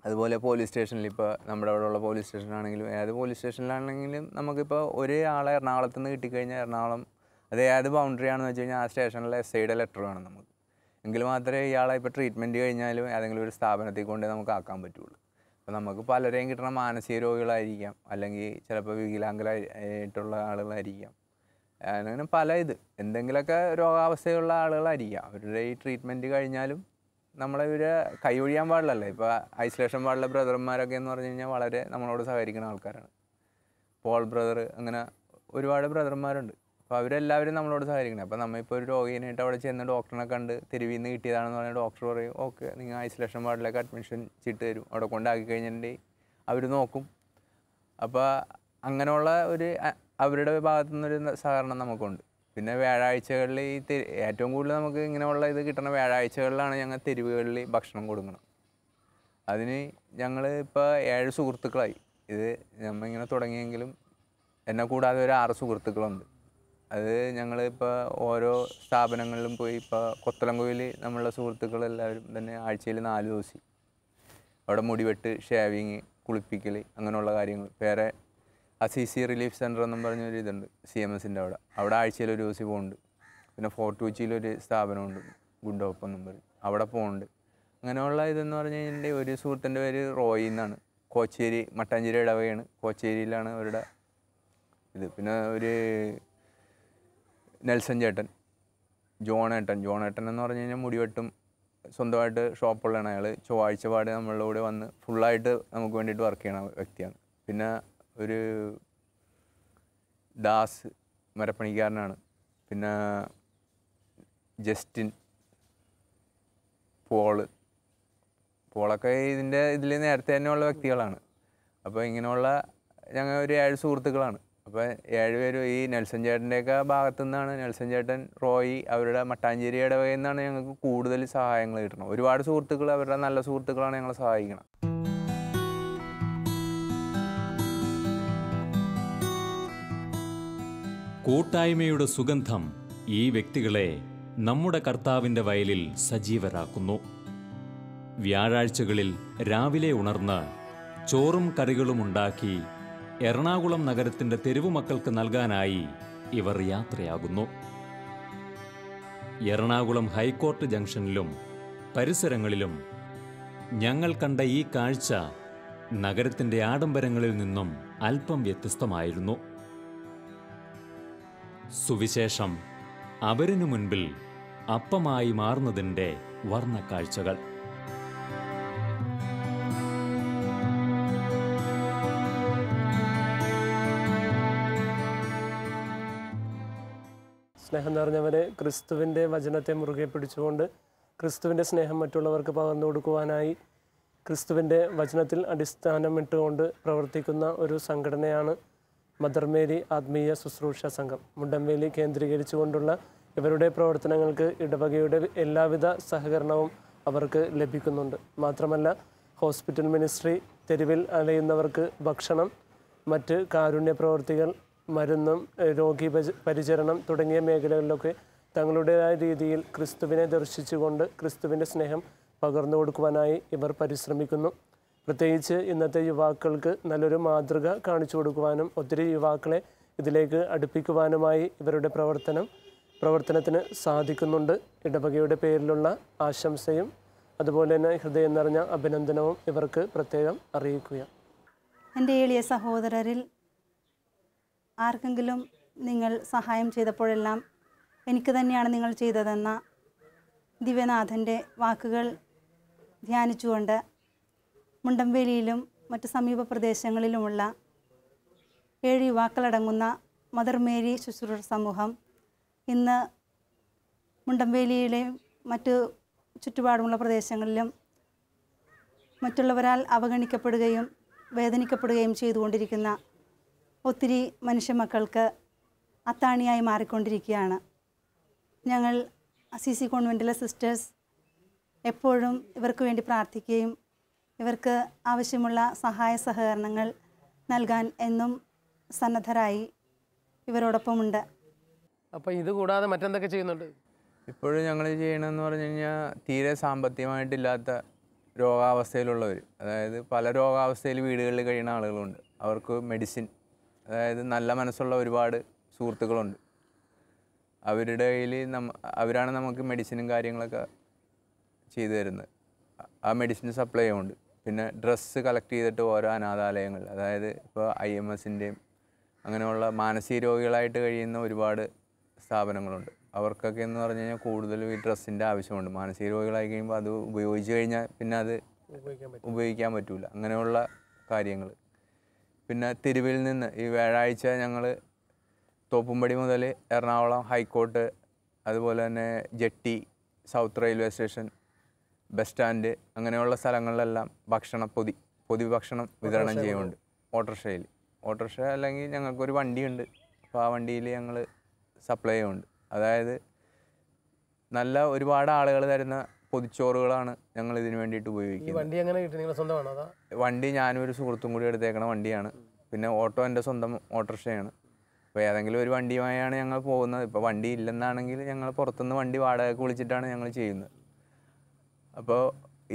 അതുപോലെ പോലീസ് സ്റ്റേഷനിൽ, ഇപ്പോൾ നമ്മുടെ അവിടെയുള്ള പോലീസ് സ്റ്റേഷനാണെങ്കിലും ഏത് പോലീസ് സ്റ്റേഷനിലാണെങ്കിലും നമുക്കിപ്പോൾ ഒരാളെ എറണാകുളത്ത് നിന്ന് കിട്ടിക്കഴിഞ്ഞാൽ എറണാകുളം അത് ഏത് ബൗണ്ടറി ആണെന്ന് വെച്ച് കഴിഞ്ഞാൽ ആ സ്റ്റേഷനിലെ SIയുടെ ലെറ്റർ വേണം നമുക്ക്, എങ്കിൽ മാത്രമേ ഇയാളെ ഇപ്പോൾ ട്രീറ്റ്മെൻറ്റ് കഴിഞ്ഞാലും ഏതെങ്കിലും ഒരു സ്ഥാപനത്തിൽ കൊണ്ടേ നമുക്ക് ആക്കാൻ പറ്റുള്ളൂ. അപ്പോൾ നമുക്ക് പലരെയും കിട്ടണ മാനസിക രോഗികളായിരിക്കാം, അല്ലെങ്കിൽ ചിലപ്പോൾ വികലാംഗരായിട്ടുള്ള ആളുകളായിരിക്കാം, അങ്ങനെ പല എന്തെങ്കിലുമൊക്കെ രോഗാവസ്ഥയുള്ള ആളുകളായിരിക്കാം. അവരുടെ ഈ ട്രീറ്റ്മെൻറ്റ് കഴിഞ്ഞാലും നമ്മളിവരെ കൈയൊഴിയാൻ പാടില്ലല്ലോ. ഇപ്പോൾ ഐസൊലേഷൻ വാർഡിലെ ബ്രദർമാരൊക്കെ എന്ന് പറഞ്ഞു കഴിഞ്ഞാൽ വളരെ നമ്മളോട് സഹകരിക്കുന്ന ആൾക്കാരാണ്. പോൾ ബ്രദർ, അങ്ങനെ ഒരുപാട് ബ്രദർമാരുണ്ട്. അപ്പോൾ അവരെല്ലാവരും നമ്മളോട് സഹകരിക്കണം. അപ്പോൾ നമ്മളിപ്പോൾ ഒരു രോഗിനായിട്ട് അവിടെ ചെന്ന് ഡോക്ടറിനെ കണ്ട് തെരുവിൽ നിന്ന് കിട്ടിയതാണെന്ന് പറഞ്ഞാൽ ഡോക്ടർ പറയും ഓക്കെ നിങ്ങൾ ഐസൊലേഷൻ വാർഡിലേക്ക് അഡ്മിഷൻ ചീട്ട് തരും, അവിടെ കൊണ്ടാക്കി കഴിഞ്ഞിട്ടുണ്ടെങ്കിൽ അവർ നോക്കും. അപ്പോൾ അങ്ങനെയുള്ള ഒരു അവരുടെ ഭാഗത്തു നിന്നൊരു സഹകരണം നമുക്കുണ്ട്. പിന്നെ വ്യാഴാഴ്ചകളിൽ ഏറ്റവും കൂടുതൽ നമുക്ക് ഇങ്ങനെയുള്ള ഇത് കിട്ടുന്ന വ്യാഴാഴ്ചകളിലാണ് ഞങ്ങൾ തെരുവുകളിൽ ഭക്ഷണം കൊടുക്കണം. അതിന് ഞങ്ങൾ ഇപ്പോൾ 7 സുഹൃത്തുക്കളായി. ഇത് നമ്മൾ ഇങ്ങനെ തുടങ്ങിയെങ്കിലും എന്നെ കൂടാതെ ഒരു 6 സുഹൃത്തുക്കളുണ്ട്. അത് ഞങ്ങളിപ്പോൾ ഓരോ സ്ഥാപനങ്ങളിലും പോയി, ഇപ്പോൾ കൊത്തലംകോയിൽ നമ്മളുടെ സുഹൃത്തുക്കളെല്ലാവരും തന്നെ ആഴ്ചയിൽ 4 ദിവസം അവിടെ മുടിവെട്ട്, ഷേവിങ്, കുളിപ്പിക്കൽ, അങ്ങനെയുള്ള കാര്യങ്ങൾ. വേറെ അസീസി റിലീഫ് സെൻ്റർ എന്നും പറഞ്ഞൊരു ഇതുണ്ട് CMSൻ്റെ അവിടെ ആഴ്ചയിൽ 1 ദിവസം പോകുന്നുണ്ട്. പിന്നെ ഫോർട്ട് കൊച്ചിയിലൊരു സ്ഥാപനമുണ്ട് ഗുഡ് ഹോപ്പ് എന്നും പറയും, അവിടെ പോകുന്നുണ്ട്. അങ്ങനെയുള്ള ഇതെന്ന് പറഞ്ഞു കഴിഞ്ഞാൽ എൻ്റെ ഒരു സുഹൃത്തിൻ്റെ പേര് റോയി എന്നാണ്. കോച്ചേരി, മട്ടാഞ്ചേരി ഇടവകയാണ്, കോച്ചേരിയിലാണ് അവരുടെ ഇത്. പിന്നെ ഒരു നെൽസൺ ചേട്ടൻ, ജോണേട്ടൻ എന്ന് പറഞ്ഞു കഴിഞ്ഞാൽ മുടിവെട്ടും സ്വന്തമായിട്ട് ഷോപ്പുള്ളതാണ്. അയാൾ ചൊവ്വാഴ്ച പാട് നമ്മളുടെ കൂടെ വന്ന് ഫുള്ളായിട്ട് നമുക്ക് വേണ്ടിയിട്ട് വർക്ക് ചെയ്യണ വ്യക്തിയാണ്. പിന്നെ ഒരു ദാസ് മരപ്പണിക്കാരനാണ്. പിന്നെ ജസ്റ്റിൻ, പോളൊക്കെ ഇതിൽ നേരത്തെ തന്നെ ഉള്ള വ്യക്തികളാണ്. അപ്പോൾ ഇങ്ങനെയുള്ള ഞങ്ങൾ ഒരു 7 സുഹൃത്തുക്കളാണ്. അപ്പോൾ 7 പേരും ഈ നെൽസൺ ചേട്ടൻ്റെയൊക്കെ ഭാഗത്തു നിന്നാണ്, നെൽസൺ ചേട്ടൻ, റോയി, അവരുടെ മട്ടാഞ്ചേരി ഇടവകയിൽ നിന്നാണ് ഞങ്ങൾക്ക് കൂടുതൽ സഹായങ്ങൾ കിട്ടണം. ഒരുപാട് സുഹൃത്തുക്കൾ, അവരുടെ നല്ല സുഹൃത്തുക്കളാണ് ഞങ്ങളെ സഹായിക്കണം. കൂട്ടായ്മയുടെ സുഗന്ധം ഈ വ്യക്തികളെ നമ്മുടെ കർത്താവിൻ്റെ വയലിൽ സജീവരാക്കുന്നു. വ്യാഴാഴ്ചകളിൽ രാവിലെ ഉണർന്ന് ചോറും കറികളും ഉണ്ടാക്കി എറണാകുളം നഗരത്തിൻ്റെ തെരുവുമക്കൾക്ക് നൽകാനായി ഇവർ യാത്രയാകുന്നു. എറണാകുളം ഹൈക്കോർട്ട് ജംഗ്ഷനിലും പരിസരങ്ങളിലും ഞങ്ങൾ കണ്ട ഈ കാഴ്ച നഗരത്തിൻ്റെ ആഡംബരങ്ങളിൽ നിന്നും അല്പം വ്യത്യസ്തമായിരുന്നു. സുവിശേഷം അവരിനു മുൻപിൽ അപ്പമായി മാറുന്നതിൻ്റെ വർണ്ണക്കാഴ്ചകൾ. സ്നേഹം നിറഞ്ഞവരെ, ക്രിസ്തുവിൻ്റെ വചനത്തെ മുറുകെ പിടിച്ചുകൊണ്ട് ക്രിസ്തുവിൻ്റെ സ്നേഹം മറ്റുള്ളവർക്ക് പകർന്നു കൊടുക്കുവാനായി ക്രിസ്തുവിൻ്റെ വചനത്തിൽ അടിസ്ഥാനമിട്ടുകൊണ്ട് പ്രവർത്തിക്കുന്ന ഒരു സംഘടനയാണ് മദർ മേരി ആത്മീയ ശുശ്രൂഷ സംഘം. മുണ്ടംവേലി കേന്ദ്രീകരിച്ചുകൊണ്ടുള്ള ഇവരുടെ പ്രവർത്തനങ്ങൾക്ക് ഇടവകയുടെ എല്ലാവിധ സഹകരണവും അവർക്ക് ലഭിക്കുന്നുണ്ട്. മാത്രമല്ല, ഹോസ്പിറ്റൽ മിനിസ്ട്രി, തെരുവിൽ അലയുന്നവർക്ക് ഭക്ഷണം, മറ്റ് കാരുണ്യ പ്രവർത്തികൾ, മരുന്നും രോഗി പരിചരണം തുടങ്ങിയ മേഖലകളിലൊക്കെ തങ്ങളുടേതായ രീതിയിൽ ക്രിസ്തുവിനെ ദർശിച്ചുകൊണ്ട് ക്രിസ്തുവിൻ്റെ സ്നേഹം പകർന്നു കൊടുക്കുവാനായി ഇവർ പരിശ്രമിക്കുന്നു. പ്രത്യേകിച്ച് ഇന്നത്തെ യുവാക്കൾക്ക് നല്ലൊരു മാതൃക കാണിച്ചു കൊടുക്കുവാനും ഒത്തിരി യുവാക്കളെ ഇതിലേക്ക് അടുപ്പിക്കുവാനുമായി ഇവരുടെ പ്രവർത്തനത്തിന് സാധിക്കുന്നുണ്ട്. ഇടവകയുടെ പേരിലുള്ള ആശംസയും അതുപോലെ തന്നെ ഹൃദയം നിറഞ്ഞ അഭിനന്ദനവും ഇവർക്ക് പ്രത്യേകം അറിയിക്കുകയാണ്. എൻ്റെ എളിയ സഹോദരരിൽ ആർക്കെങ്കിലും നിങ്ങൾ സഹായം ചെയ്തപ്പോഴെല്ലാം എനിക്ക് തന്നെയാണ് നിങ്ങൾ ചെയ്തതെന്ന ദിവ്യനാഥൻ്റെ വാക്കുകൾ ധ്യാനിച്ചുകൊണ്ട് മുണ്ടംവേലിയിലും മറ്റ് സമീപ പ്രദേശങ്ങളിലുമുള്ള 7 യുവാക്കളടങ്ങുന്ന മദർ മേരി ശുശ്രൂഷ സമൂഹം ഇന്ന് മുണ്ടംവേലിയിലെയും മറ്റ് ചുറ്റുപാടുമുള്ള പ്രദേശങ്ങളിലും മറ്റുള്ളവരാൽ അവഗണിക്കപ്പെടുകയും വേദനിക്കപ്പെടുകയും ചെയ്തുകൊണ്ടിരിക്കുന്ന ഒത്തിരി മനുഷ്യമക്കൾക്ക് അത്താണിയായി മാറിക്കൊണ്ടിരിക്കുകയാണ്. ഞങ്ങൾ അസീസി കോൺവെൻറ്റിലെ സിസ്റ്റേഴ്സ് എപ്പോഴും ഇവർക്ക് വേണ്ടി പ്രാർത്ഥിക്കുകയും ഇവർക്ക് ആവശ്യമുള്ള സഹായ സഹകരണങ്ങൾ നൽകാൻ എന്നും സന്നദ്ധരായി ഇവരോടൊപ്പമുണ്ട്. അപ്പോൾ ഇത് കൂടാതെ മറ്റെന്തൊക്കെ ചെയ്യുന്നുണ്ട്? ഇപ്പോഴും ഞങ്ങൾ ചെയ്യണമെന്ന് പറഞ്ഞു കഴിഞ്ഞാൽ തീരെ സാമ്പത്തികമായിട്ടില്ലാത്ത രോഗാവസ്ഥയിലുള്ളവർ, അതായത് പല രോഗാവസ്ഥയിൽ വീടുകളിൽ കഴിയുന്ന ആളുകളുണ്ട്. അവർക്ക് മെഡിസിൻ, അതായത് നല്ല മനസ്സുള്ള ഒരുപാട് സുഹൃത്തുക്കളുണ്ട്. അവരുടെ കയ്യിൽ അവരാണ് നമുക്ക് മെഡിസിനും കാര്യങ്ങളൊക്കെ ചെയ്തു തരുന്നത്. ആ മെഡിസിൻ സപ്ലൈ ചെയ്യുന്നുണ്ട്. പിന്നെ ഡ്രസ്സ് കളക്ട് ചെയ്തിട്ട് ഓരോ അനാഥാലയങ്ങൾ, അതായത് ഇപ്പോൾ IMSൻ്റെയും അങ്ങനെയുള്ള മാനസിക രോഗികളായിട്ട് കഴിയുന്ന ഒരുപാട് സ്ഥാപനങ്ങളുണ്ട്. അവർക്കൊക്കെ എന്ന് പറഞ്ഞു കഴിഞ്ഞാൽ കൂടുതലും ഈ ഡ്രസ്സിൻ്റെ ആവശ്യമുണ്ട്. മാനസിക രോഗികളായി കഴിയുമ്പോൾ അത് ഉപയോഗിച്ച് കഴിഞ്ഞാൽ പിന്നെ അത് ഉപയോഗിക്കാൻ പറ്റില്ല. അങ്ങനെയുള്ള കാര്യങ്ങൾ. പിന്നെ തെരുവിൽ നിന്ന് ഈ വ്യാഴാഴ്ച ഞങ്ങൾ തോപ്പുംപടി മുതൽ എറണാകുളം ഹൈക്കോർട്ട്, അതുപോലെ തന്നെ jetty, south railway station, bus stand, അങ്ങനെയുള്ള സ്ഥലങ്ങളിലെല്ലാം പൊതി ഭക്ഷണം വിതരണം ചെയ്യുന്നുണ്ട്. ഓട്ടോറിക്ഷ അല്ലെങ്കിൽ ഞങ്ങൾക്കൊരു വണ്ടിയുണ്ട്. അപ്പോൾ ആ വണ്ടിയിൽ ഞങ്ങൾ സപ്ലൈ ചെയ്യുന്നുണ്ട്. അതായത് നല്ല ഒരുപാട് ആളുകൾ തരുന്ന പൊതിച്ചോറുകളാണ് ഞങ്ങൾ ഇതിന് വേണ്ടിയിട്ട് ഈ ഉപയോഗിക്കുന്നത്. വണ്ടി എങ്ങനെ കിട്ടി? നിങ്ങൾ സ്വന്തമാണോ അതാ? വണ്ടി ഞാനും ഒരു സുഹൃത്തും കൂടി എടുത്തേക്കണ വണ്ടിയാണ്. പിന്നെ ഓട്ടോ എൻ്റെ സ്വന്തം ഓട്ടോറിക്ഷയാണ്. അപ്പോൾ ഏതെങ്കിലും ഒരു വണ്ടിയുമായാണ് ഞങ്ങൾ പോകുന്നത്. ഇപ്പോൾ വണ്ടി ഇല്ലെന്നാണെങ്കിൽ ഞങ്ങൾ പുറത്തുനിന്ന് വണ്ടി വാടകയ്ക്ക് വിളിച്ചിട്ടാണ് ഞങ്ങൾ ചെയ്യുന്നത്. അപ്പോൾ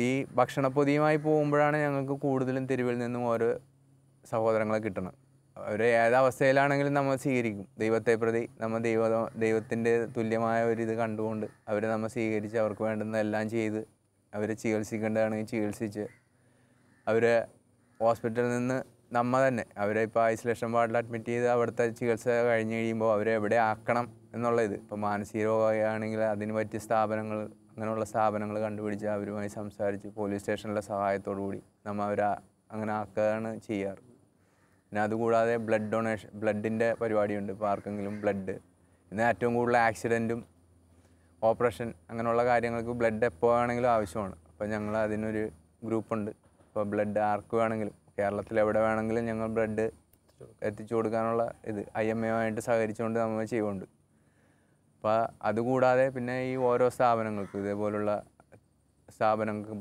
ഈ ഭക്ഷണപ്പൊതിയുമായി പോകുമ്പോഴാണ് ഞങ്ങൾക്ക് കൂടുതലും തെരുവിൽ നിന്നും ഓരോ സഹോദരങ്ങളെ കിട്ടുന്നത്. അവർ ഏതവസ്ഥയിലാണെങ്കിലും നമ്മൾ സ്വീകരിക്കും. ദൈവത്തെ പ്രതി നമ്മൾ ദൈവത്തിൻ്റെ തുല്യമായ ഒരിത് കണ്ടുകൊണ്ട് അവരെ നമ്മൾ സ്വീകരിച്ച് അവർക്ക് വേണ്ടുന്ന എല്ലാം ചെയ്ത് അവരെ ചികിത്സിക്കേണ്ടതാണെങ്കിൽ ചികിത്സിച്ച് അവരെ ഹോസ്പിറ്റലിൽ നിന്ന് നമ്മൾ തന്നെ അവരെ ഇപ്പോൾ ഐസൊലേഷൻ വാർഡിൽ അഡ്മിറ്റ് ചെയ്ത് അവിടുത്തെ ചികിത്സ കഴിഞ്ഞ് കഴിയുമ്പോൾ അവരെ എവിടെ ആക്കണം എന്നുള്ള ഇത്, ഇപ്പോൾ മാനസിക രോഗമാണെങ്കിൽ അതിന് പറ്റിയ സ്ഥാപനങ്ങൾ, അങ്ങനെയുള്ള സ്ഥാപനങ്ങൾ കണ്ടുപിടിച്ച് അവരുമായി സംസാരിച്ച് പോലീസ് സ്റ്റേഷനിലെ സഹായത്തോടു കൂടി നമ്മൾ അവരെ അങ്ങനെ ആക്കുകയാണ് ചെയ്യാറ്. പിന്നെ അതുകൂടാതെ ബ്ലഡ് ഡൊണേഷൻ, ബ്ലഡിൻ്റെ പരിപാടിയുണ്ട്. ഇപ്പോൾ ആർക്കെങ്കിലും ബ്ലഡ്, ഇന്ന് ഏറ്റവും കൂടുതൽ ആക്സിഡൻറ്റും ഓപ്പറേഷൻ അങ്ങനെയുള്ള കാര്യങ്ങൾക്ക് ബ്ലഡ് എപ്പോൾ വേണമെങ്കിലും ആവശ്യമാണ്. അപ്പോൾ ഞങ്ങൾ അതിനൊരു ഗ്രൂപ്പുണ്ട്. ഇപ്പോൾ ബ്ലഡ് ആർക്ക് വേണമെങ്കിലും കേരളത്തിൽ എവിടെ വേണമെങ്കിലും ഞങ്ങൾ ബ്ലഡ് എത്തിച്ചു കൊടുക്കാനുള്ള ഇത് IMA സഹകരിച്ചുകൊണ്ട് നമ്മൾ ചെയ്യുന്നുണ്ട്. അപ്പോൾ അതുകൂടാതെ പിന്നെ ഈ ഓരോ സ്ഥാപനങ്ങൾക്കും ഇതേപോലുള്ള സ്ഥാപനങ്ങൾക്ക്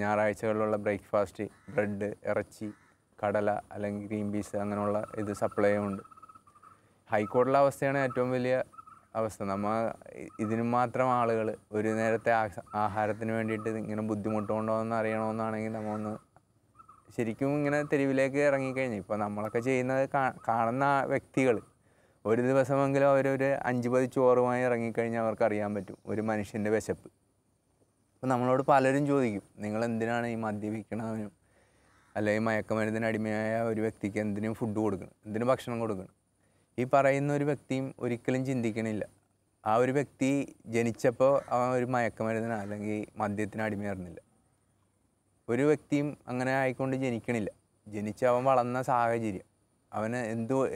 ഞായറാഴ്ചകളിലുള്ള ബ്രേക്ക്ഫാസ്റ്റ്, ബ്രെഡ്, ഇറച്ചി, കടല അല്ലെങ്കിൽ ഗ്രീൻ പീസ് അങ്ങനെയുള്ള ഇത് സപ്ലൈ ചെയ്യുന്നുണ്ട്. ഹൈക്കോടതിയിലെ അവസ്ഥയാണ് ഏറ്റവും വലിയ അവസ്ഥ. നമ്മൾ ഇതിന് മാത്രം ആളുകൾ ഒരു നേരത്തെ ആഹാരത്തിന് വേണ്ടിയിട്ട് ഇങ്ങനെ ബുദ്ധിമുട്ടുണ്ടോ എന്ന് അറിയണമെന്നാണെങ്കിൽ നമ്മൾ ഒന്ന് ശരിക്കും ഇങ്ങനെ തെരുവിലേക്ക് ഇറങ്ങിക്കഴിഞ്ഞു. ഇപ്പോൾ നമ്മളൊക്കെ ചെയ്യുന്നത് കാണുന്ന വ്യക്തികൾ ഒരു ദിവസമെങ്കിലും അവരൊരു 5 പതി ചോറുമായി ഇറങ്ങിക്കഴിഞ്ഞാൽ അവർക്ക് അറിയാൻ പറ്റും ഒരു മനുഷ്യൻ്റെ വിശപ്പ്. അപ്പോൾ നമ്മളോട് പലരും ചോദിക്കും, നിങ്ങൾ എന്തിനാണ് ഈ മദ്യപിക്കണവനും അല്ലെങ്കിൽ മയക്കുമരുന്നിന് അടിമയായ ഒരു വ്യക്തിക്ക് എന്തിനും ഫുഡ് കൊടുക്കണം, എന്തിനും ഭക്ഷണം കൊടുക്കണം? ഈ പറയുന്ന ഒരു വ്യക്തിയും ഒരിക്കലും ചിന്തിക്കണില്ല ആ ഒരു വ്യക്തി ജനിച്ചപ്പോൾ അവൻ ഒരു മയക്കുമരുന്നിന് അല്ലെങ്കിൽ മദ്യത്തിന് അടിമയായിരുന്നില്ല. ഒരു വ്യക്തിയും അങ്ങനെ ആയിക്കൊണ്ട് ജനിക്കണില്ല. ജനിച്ച് അവൻ വളർന്ന സാഹചര്യം അവന്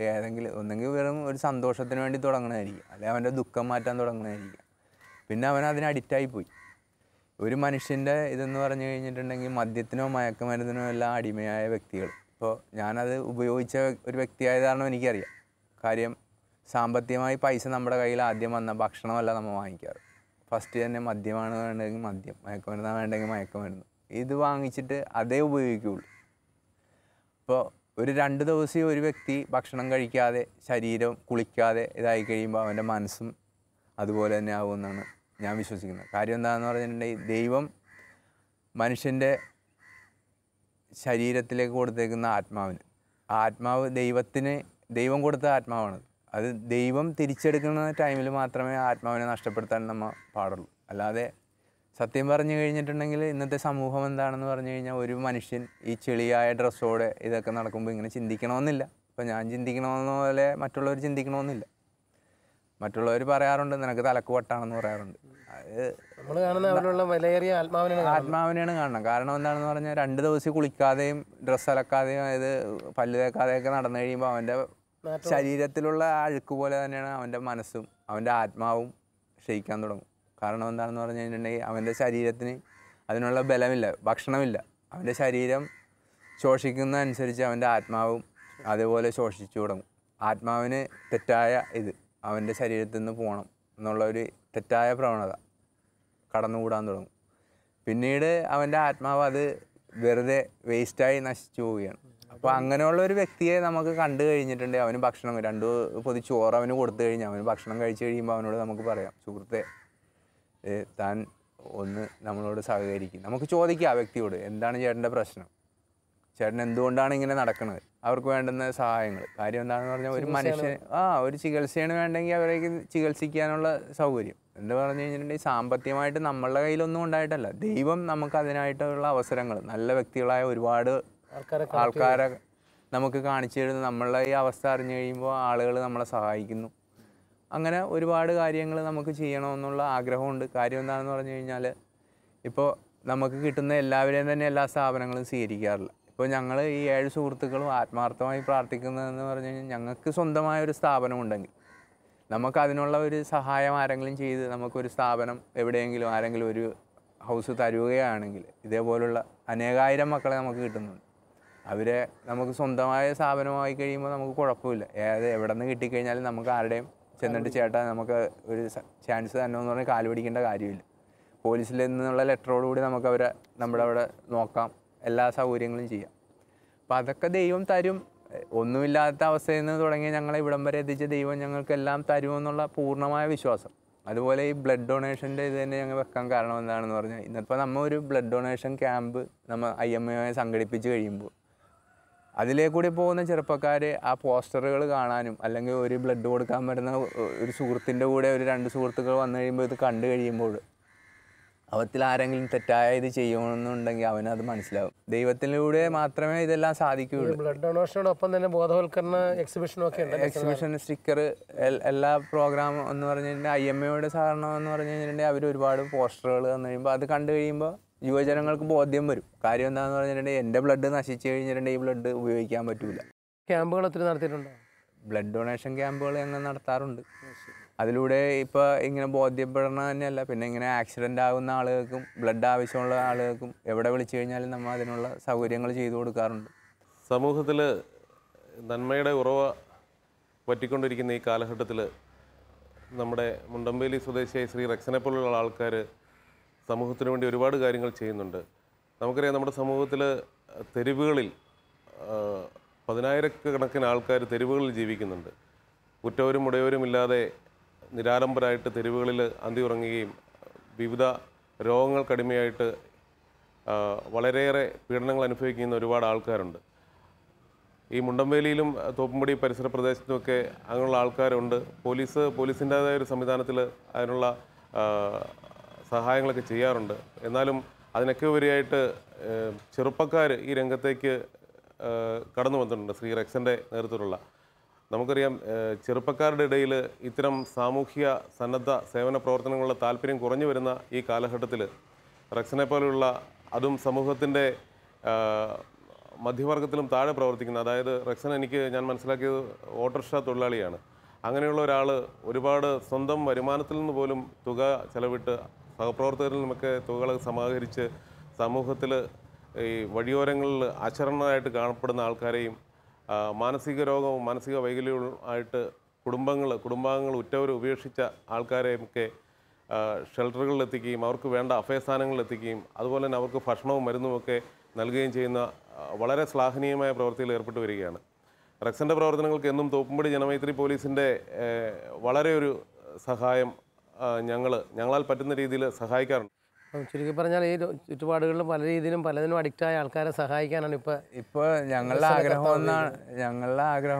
ഏതെങ്കിലും ഒന്നെങ്കിൽ വെറും ഒരു സന്തോഷത്തിന് വേണ്ടി തുടങ്ങണമായിരിക്കും, അല്ലെങ്കിൽ അവൻ്റെ ദുഃഖം മാറ്റാൻ തുടങ്ങണമായിരിക്കും. പിന്നെ അവൻ അതിന് അഡിക്റ്റായിപ്പോയി. ഒരു മനുഷ്യൻ്റെ ഇതെന്ന് പറഞ്ഞു കഴിഞ്ഞിട്ടുണ്ടെങ്കിൽ മദ്യത്തിനോ മയക്കുമരുന്നിനോ എല്ലാം അടിമയായ വ്യക്തികൾ. ഇപ്പോൾ ഞാനത് ഉപയോഗിച്ച ഒരു വ്യക്തിയായതാണെന്ന് എനിക്കറിയാം. കാര്യം സാമ്പത്തികമായി പൈസ നമ്മുടെ കയ്യിൽ ആദ്യം വന്ന ഭക്ഷണമല്ല നമ്മൾ വാങ്ങിക്കാറ്. ഫസ്റ്റ് തന്നെ മദ്യമാണ് വേണ്ടെങ്കിൽ മദ്യം, മയക്കുമരുന്നാണ് വേണ്ടെങ്കിൽ മയക്കുമരുന്ന്, ഇത് വാങ്ങിച്ചിട്ട് അതേ ഉപയോഗിക്കുകയുള്ളൂ. അപ്പോൾ ഒരു 2 ദിവസം ഒരു വ്യക്തി ഭക്ഷണം കഴിക്കാതെ ശരീരം കുളിക്കാതെ ഇതായി കഴിയുമ്പോൾ അവൻ്റെ മനസ്സും അതുപോലെ തന്നെ ആവുമെന്നാണ് ഞാൻ വിശ്വസിക്കുന്നത്. കാര്യം എന്താണെന്ന് പറഞ്ഞിട്ടുണ്ടെങ്കിൽ ദൈവം മനുഷ്യൻ്റെ ശരീരത്തിലേക്ക് കൊടുത്തേക്കുന്ന ആത്മാവ് ദൈവം കൊടുത്ത ആത്മാവാണ്. അത് ദൈവം തിരിച്ചെടുക്കുന്ന ടൈമിൽ മാത്രമേ ആത്മാവിനെ നഷ്ടപ്പെടുത്താൻ നമ്മൾ പാടുള്ളൂ. അല്ലാതെ സത്യം പറഞ്ഞു കഴിഞ്ഞിട്ടുണ്ടെങ്കിൽ ഇന്നത്തെ സമൂഹം എന്താണെന്ന് പറഞ്ഞു കഴിഞ്ഞാൽ ഒരു മനുഷ്യൻ ഈ ചെളിയായ ഡ്രസ്സോടെ ഇതൊക്കെ നടക്കുമ്പോൾ ഇങ്ങനെ ചിന്തിക്കണമെന്നില്ല. ഇപ്പോൾ ഞാൻ ചിന്തിക്കണമെന്ന പോലെ മറ്റുള്ളവർ ചിന്തിക്കണമെന്നില്ല. മറ്റുള്ളവർ പറയാറുണ്ട് നിനക്ക് തലക്ക് വട്ടാണെന്ന് പറയാറുണ്ട്. അത് നമ്മൾ കാണുന്ന അവരിലുള്ള വിലയേറിയ ആത്മാവിനെയാണ് കാണണം. കാരണം എന്താണെന്ന് പറഞ്ഞാൽ 2 ദിവസം കുളിക്കാതെയും ഡ്രസ്സ് അലക്കാതെയും അതായത് പല്ല് തേക്കാതെയൊക്കെ നടന്നു കഴിയുമ്പോൾ അവൻ്റെ ശരീരത്തിലുള്ള അഴുക്ക് പോലെ തന്നെയാണ് അവൻ്റെ മനസ്സും അവൻ്റെ ആത്മാവും ക്ഷയിക്കാൻ തുടങ്ങും. കാരണം എന്താണെന്ന് പറഞ്ഞു കഴിഞ്ഞിട്ടുണ്ടെങ്കിൽ അവൻ്റെ ശരീരത്തിന് അതിനുള്ള ബലമില്ല, ഭക്ഷണമില്ല. അവൻ്റെ ശരീരം ശോഷിക്കുന്നതനുസരിച്ച് അവൻ്റെ ആത്മാവും അതുപോലെ ശോഷിച്ചു തുടങ്ങും. ആത്മാവിന് തെറ്റായ അവൻ്റെ ശരീരത്തിൽ നിന്ന് പോകണം എന്നുള്ള ഒരു തെറ്റായ പ്രവണത കടന്നുകൂടാൻ തുടങ്ങും. പിന്നീട് അവൻ്റെ ആത്മാവ് അത് വെറുതെ വേസ്റ്റായി നശിച്ചു പോവുകയാണ്. അപ്പോൾ അങ്ങനെയുള്ള ഒരു വ്യക്തിയെ നമുക്ക് കണ്ടു കഴിഞ്ഞിട്ടുണ്ടെങ്കിൽ അവന് ഭക്ഷണം 2 പൊതി ചോറ് അവന് കൊടുത്തു കഴിഞ്ഞാൽ അവന് ഭക്ഷണം കഴിച്ചു കഴിയുമ്പോൾ അവനോട് നമുക്ക് പറയാം, സുഹൃത്തെ താൻ ഒന്ന് നമ്മളോട് സഹകരിക്കും. നമുക്ക് ചോദിക്കാം ആ വ്യക്തിയോട്, എന്താണ് ചേട്ടൻ്റെ പ്രശ്നം, ചേട്ടൻ എന്തുകൊണ്ടാണ് ഇങ്ങനെ നടക്കുന്നത്, അവർക്ക് വേണ്ടുന്ന സഹായങ്ങൾ. കാര്യം എന്താണെന്ന് പറഞ്ഞാൽ ഒരു മനുഷ്യൻ ഒരു ചികിത്സയാണ് വേണ്ടെങ്കിൽ അവരേക്ക് ചികിത്സിക്കാനുള്ള സൗകര്യം. എന്താ പറഞ്ഞു കഴിഞ്ഞിട്ടുണ്ടെങ്കിൽ സാമ്പത്തികമായിട്ട് നമ്മളുടെ കയ്യിലൊന്നും ഉണ്ടായിട്ടല്ല, ദൈവം നമുക്ക് അതിനായിട്ടുള്ള അവസരങ്ങൾ, നല്ല വ്യക്തികളായ ഒരുപാട് ആൾക്കാരെ നമുക്ക് കാണിച്ചു തരുന്നു. നമ്മളുടെ ഈ അവസ്ഥ അറിഞ്ഞു കഴിയുമ്പോൾ ആളുകൾ നമ്മളെ സഹായിക്കുന്നു. അങ്ങനെ ഒരുപാട് കാര്യങ്ങൾ നമുക്ക് ചെയ്യണമെന്നുള്ള ആഗ്രഹമുണ്ട്. കാര്യം എന്താണെന്ന് പറഞ്ഞു കഴിഞ്ഞാൽ ഇപ്പോൾ നമുക്ക് കിട്ടുന്ന എല്ലാവരെയും തന്നെ എല്ലാ സ്ഥാപനങ്ങളും സ്വീകരിക്കാറില്ല. ഇപ്പോൾ ഞങ്ങൾ ഈ 7 സുഹൃത്തുക്കളും ആത്മാർത്ഥമായി പ്രാർത്ഥിക്കുന്നതെന്ന് പറഞ്ഞു കഴിഞ്ഞാൽ ഞങ്ങൾക്ക് സ്വന്തമായ ഒരു സ്ഥാപനമുണ്ടെങ്കിൽ നമുക്ക് അതിനുള്ള ഒരു സഹായം ആരെങ്കിലും ചെയ്ത് നമുക്കൊരു സ്ഥാപനം എവിടെയെങ്കിലും ആരെങ്കിലും ഒരു ഹൗസ് തരുകയാണെങ്കിൽ ഇതേപോലുള്ള അനേകായിരം മക്കളെ നമുക്ക് കിട്ടുന്നുണ്ട്. അവരെ നമുക്ക് സ്വന്തമായ സ്ഥാപനമായി കഴിയുമ്പോൾ നമുക്ക് കുഴപ്പമില്ല. എവിടെ നിന്ന് കിട്ടിക്കഴിഞ്ഞാലും നമുക്ക് ആരുടെയും ചെന്നിട്ട് ചേട്ടാ നമുക്ക് ഒരു ചാൻസ് തന്നെ എന്ന് പറഞ്ഞാൽ കാല് പിടിക്കേണ്ട കാര്യമില്ല. പോലീസിൽ നിന്നുള്ള ലെറ്ററോടുകൂടി നമുക്ക് അവരെ നമ്മുടെ അവിടെ നോക്കാം, എല്ലാ സൗകര്യങ്ങളും ചെയ്യാം. അപ്പം അതൊക്കെ ദൈവം തരും. ഒന്നുമില്ലാത്ത അവസ്ഥയിൽ നിന്ന് തുടങ്ങി ഞങ്ങളെ ഇവിടം വരെ എത്തിച്ച ദൈവം ഞങ്ങൾക്കെല്ലാം തരുമെന്നുള്ള പൂർണ്ണമായ വിശ്വാസം. അതുപോലെ ഈ ബ്ലഡ് ഡൊണേഷൻ്റെ ഇത് തന്നെ ഞങ്ങൾ വെക്കാൻ കാരണം എന്താണെന്ന് പറഞ്ഞാൽ, ഇന്നിപ്പോൾ നമ്മൾ ഒരു ബ്ലഡ് ഡൊണേഷൻ ക്യാമ്പ് നമ്മൾ IMA സംഘടിപ്പിച്ച് കഴിയുമ്പോൾ അതിലേക്കൂടി പോകുന്ന ചെറുപ്പക്കാർ ആ പോസ്റ്ററുകൾ കാണാനും അല്ലെങ്കിൽ ഒരു ബ്ലഡ് കൊടുക്കാൻ വരുന്ന ഒരു സുഹൃത്തിൻ്റെ കൂടെ ഒരു 2 സുഹൃത്തുക്കൾ വന്നു കഴിയുമ്പോൾ ഇത് കണ്ടു കഴിയുമ്പോൾ അവത്തിൽ ആരെങ്കിലും തെറ്റായ ഇത് ചെയ്യണമെന്നുണ്ടെങ്കിൽ അവനത് മനസ്സിലാവും. ദൈവത്തിലൂടെ മാത്രമേ ഇതെല്ലാം സാധിക്കുകയുള്ളൂ. ബ്ലഡ് ഡൊണേഷനോടൊപ്പം തന്നെ ബോധവൽക്കരണ എക്സിബിഷനും ഒക്കെ ഉണ്ട്. എക്സിബിഷൻ, സ്റ്റിക്കർ, എല്ലാ പ്രോഗ്രാം എന്ന് പറഞ്ഞു കഴിഞ്ഞാൽ IMAയുടെ സഹകരണം എന്ന് പറഞ്ഞു കഴിഞ്ഞിട്ടുണ്ടെങ്കിൽ അവർ ഒരുപാട് പോസ്റ്ററുകൾ വന്നു കഴിയുമ്പോൾ അത് കണ്ടു കഴിയുമ്പോൾ യുവജനങ്ങൾക്ക് ബോധ്യം വരും. കാര്യം എന്താണെന്ന് പറഞ്ഞിട്ടുണ്ടെങ്കിൽ എൻ്റെ ബ്ലഡ് നശിച്ചു കഴിഞ്ഞിട്ടുണ്ടെങ്കിൽ ഈ ബ്ലഡ് ഉപയോഗിക്കാൻ പറ്റില്ല. ക്യാമ്പുകൾ ഒത്തിരി നടത്തിയിട്ടുണ്ടോ? ബ്ലഡ് ഡൊണേഷൻ ക്യാമ്പുകൾ ഞങ്ങൾ നടത്താറുണ്ട്. അതിലൂടെ ഇപ്പോൾ ഇങ്ങനെ ബോധ്യപ്പെടണ തന്നെയല്ല, പിന്നെ ഇങ്ങനെ ആക്സിഡൻ്റ് ആകുന്ന ആളുകൾക്കും ബ്ലഡ് ആവശ്യമുള്ള ആളുകൾക്കും എവിടെ വിളിച്ചു കഴിഞ്ഞാലും നമ്മൾ അതിനുള്ള സൗകര്യങ്ങൾ ചെയ്തു കൊടുക്കാറുണ്ട്. സമൂഹത്തിൽ നന്മയുടെ ഉറവ പറ്റിക്കൊണ്ടിരിക്കുന്ന ഈ കാലഘട്ടത്തിൽ നമ്മുടെ മുണ്ടമ്പേലി സ്വദേശിയായ ശ്രീ റെക്സനെ പോലുള്ള ആൾക്കാർ സമൂഹത്തിന് വേണ്ടി ഒരുപാട് കാര്യങ്ങൾ ചെയ്യുന്നുണ്ട്. നമുക്കറിയാം, നമ്മുടെ സമൂഹത്തിൽ തെരുവുകളിൽ 10,000-കണക്കിന് ആൾക്കാർ തെരുവുകളിൽ ജീവിക്കുന്നുണ്ട്. ഉറ്റവരും ഉടയവരും ഇല്ലാതെ നിരാലംബരായിട്ട് തെരുവുകളിൽ അന്തി ഉറങ്ങുകയും വിവിധ രോഗങ്ങൾക്കടിമയായിട്ട് വളരെയേറെ പീഡനങ്ങൾ അനുഭവിക്കുന്ന ഒരുപാട് ആൾക്കാരുണ്ട്. ഈ മുണ്ടമ്പേലിയിലും തോപ്പുംപടി പരിസര പ്രദേശത്തുമൊക്കെ അങ്ങനെയുള്ള ആൾക്കാരുണ്ട്. പോലീസിൻ്റേതായ ഒരു സംവിധാനത്തിൽ അതിനുള്ള സഹായങ്ങളൊക്കെ ചെയ്യാറുണ്ട്. എന്നാലും അതിനൊക്കെ ഉപരിയായിട്ട് ചെറുപ്പക്കാർ ഈ രംഗത്തേക്ക് കടന്നു വന്നിട്ടുണ്ട് ശ്രീ റെക്സൻ്റെ നേതൃത്വത്തിലുള്ള. നമുക്കറിയാം, ചെറുപ്പക്കാരുടെ ഇടയിൽ ഇത്തരം സാമൂഹിക സന്നദ്ധ സേവന പ്രവർത്തനങ്ങളുടെ താല്പര്യം കുറഞ്ഞു വരുന്ന ഈ കാലഘട്ടത്തിൽ റെക്സനെ പോലെയുള്ള, അതും സമൂഹത്തിൻ്റെ മധ്യവർഗത്തിലും താഴെ പ്രവർത്തിക്കുന്ന, അതായത് റെക്സൻ ഞാൻ മനസ്സിലാക്കിയത് ഓട്ടോറിക്ഷ തൊഴിലാളിയാണ്. അങ്ങനെയുള്ള ഒരാൾ ഒരുപാട് സ്വന്തം വരുമാനത്തിൽ നിന്ന് പോലും തുക ചെലവിട്ട് സഹപ്രവർത്തകരിൽ നിന്നുമൊക്കെ തുകകൾ സമാഹരിച്ച് സമൂഹത്തിൽ ഈ വഴിയോരങ്ങളിൽ അശരണരായിട്ട് കാണപ്പെടുന്ന ആൾക്കാരെയും മാനസിക രോഗവും മാനസിക വൈകല്യവും ആയിട്ട് കുടുംബാംഗങ്ങൾ ഉറ്റവർ ഉപേക്ഷിച്ച ആൾക്കാരെയൊക്കെ ഷെൽട്ടറുകളിലെത്തിക്കുകയും അവർക്ക് വേണ്ട അഭയസ്ഥാനങ്ങളിലെത്തിക്കുകയും അതുപോലെ തന്നെ അവർക്ക് ഭക്ഷണവും മരുന്നുമൊക്കെ നൽകുകയും ചെയ്യുന്ന വളരെ ശ്ലാഘനീയമായ പ്രവൃത്തിയിൽ ഏർപ്പെട്ടു വരികയാണ്. റെക്സൻ്റെ പ്രവർത്തനങ്ങൾക്ക് എന്നും തോപ്പുംപടി ജനമൈത്രി പോലീസിൻ്റെ വളരെ ഒരു സഹായം ഞങ്ങളാൽ പറ്റുന്ന രീതിയിൽ സഹായിക്കാറുണ്ട്. ചുരുക്കി പറഞ്ഞാൽ ഈ ചുറ്റുപാടുകളിലും പല രീതിയിലും പലതിനും അഡിക്റ്റായ ആൾക്കാരെ സഹായിക്കാനാണ് ഇപ്പോൾ ഞങ്ങളുടെ ആഗ്രഹം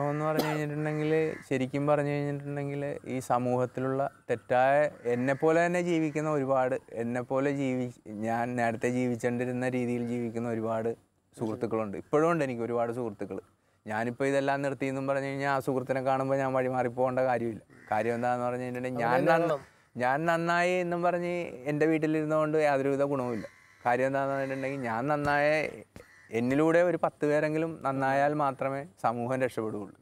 എന്ന് പറഞ്ഞു കഴിഞ്ഞിട്ടുണ്ടെങ്കിൽ, ശരിക്കും പറഞ്ഞു കഴിഞ്ഞിട്ടുണ്ടെങ്കിൽ ഈ സമൂഹത്തിലുള്ള തെറ്റായ എന്നെപ്പോലെ തന്നെ ജീവിക്കുന്ന ഒരുപാട്, എന്നെപ്പോലെ ഞാൻ നേരത്തെ ജീവിച്ചുകൊണ്ടിരുന്ന രീതിയിൽ ജീവിക്കുന്ന ഒരുപാട് സുഹൃത്തുക്കളുണ്ട്. ഇപ്പോഴും ഉണ്ട് എനിക്ക് ഒരുപാട് സുഹൃത്തുക്കൾ. ഞാനിപ്പോൾ ഇതെല്ലാം നിർത്തിയെന്നും പറഞ്ഞു കഴിഞ്ഞാൽ ആ സുഹൃത്തിനെ കാണുമ്പോൾ ഞാൻ വഴിമാറിപ്പോകേണ്ട കാര്യമില്ല. കാര്യം എന്താണെന്ന് പറഞ്ഞു കഴിഞ്ഞിട്ടുണ്ടെങ്കിൽ ഞാൻ നന്നായി എന്നും പറഞ്ഞ് എൻ്റെ വീട്ടിലിരുന്നുകൊണ്ട് യാതൊരുവിധ ഗുണവുമില്ല. കാര്യം എന്താണെന്ന് പറഞ്ഞിട്ടുണ്ടെങ്കിൽ, ഞാൻ നന്നായ എന്നിലൂടെ ഒരു 10 പേരെങ്കിലും നന്നായാൽ മാത്രമേ സമൂഹം രക്ഷപ്പെടുകയുള്ളൂ.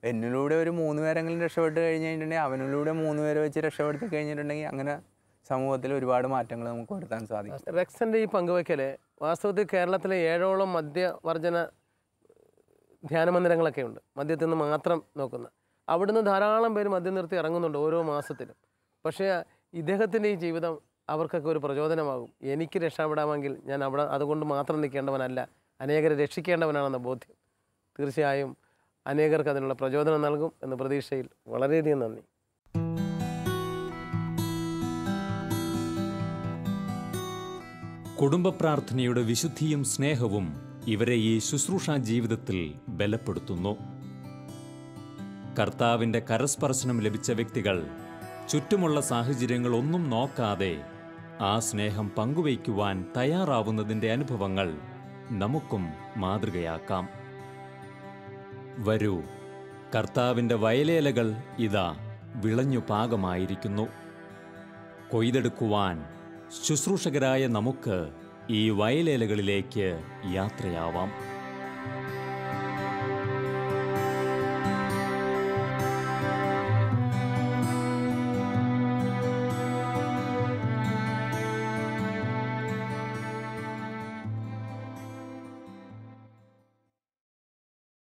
എന്നിലൂടെ ഒരു 3 പേരെങ്കിലും രക്ഷപ്പെട്ട് കഴിഞ്ഞ് കഴിഞ്ഞിട്ടുണ്ടെങ്കിൽ അവനിലൂടെ 3 പേരെ വെച്ച് രക്ഷപ്പെടുത്തി കഴിഞ്ഞിട്ടുണ്ടെങ്കിൽ അങ്ങനെ സമൂഹത്തിൽ ഒരുപാട് മാറ്റങ്ങൾ നമുക്ക് വരുത്താൻ സാധിക്കും. റെക്സൻ്റെ ഈ പങ്കുവയ്ക്കൽ വാസ്തവത്തിൽ കേരളത്തിലെ 7ഓളം മദ്യവർജന ധ്യാനമന്ദിരങ്ങളൊക്കെ ഉണ്ട്, മദ്യത്തിൽ നിന്ന് മാത്രം നോക്കുന്ന. അവിടുന്ന് ധാരാളം പേര് മദ്യം നിർത്തി ഇറങ്ങുന്നുണ്ട് ഓരോ മാസത്തിലും. പക്ഷേ ഇദ്ദേഹത്തിൻ്റെ ഈ ജീവിതം അവർക്കൊക്കെ ഒരു പ്രചോദനമാകും. എനിക്ക് രക്ഷപ്പെടാമെങ്കിൽ ഞാൻ അവിടെ അതുകൊണ്ട് മാത്രം നിൽക്കേണ്ടവനല്ല, അനേകരെ രക്ഷിക്കേണ്ടവനാണെന്ന ബോധ്യം തീർച്ചയായും അനേകർക്ക് അതിനുള്ള പ്രചോദനം നൽകും എന്ന പ്രതീക്ഷയിൽ വളരെയധികം നന്ദി. കുടുംബ പ്രാർത്ഥനയുടെ വിശുദ്ധിയും സ്നേഹവും ഇവരെ ഈ ശുശ്രൂഷാ ജീവിതത്തിൽ ബലപ്പെടുത്തുന്നു. കർത്താവിൻ്റെ കരസ്പർശനം ലഭിച്ച വ്യക്തികൾ ചുറ്റുമുള്ള സാഹചര്യങ്ങളൊന്നും നോക്കാതെ ആ സ്നേഹം പങ്കുവയ്ക്കുവാൻ തയ്യാറാവുന്നതിൻ്റെ അനുഭവങ്ങൾ നമുക്കും മാതൃകയാക്കാം. വരൂ, കർത്താവിൻ്റെ വയലേലകൾ ഇതാ വിളഞ്ഞു പാകമായിരിക്കുന്നു. കൊയ്തെടുക്കുവാൻ ശുശ്രൂഷകരായ നമുക്ക് ഈ വയലേലകളിലേക്ക് യാത്രയാവാം.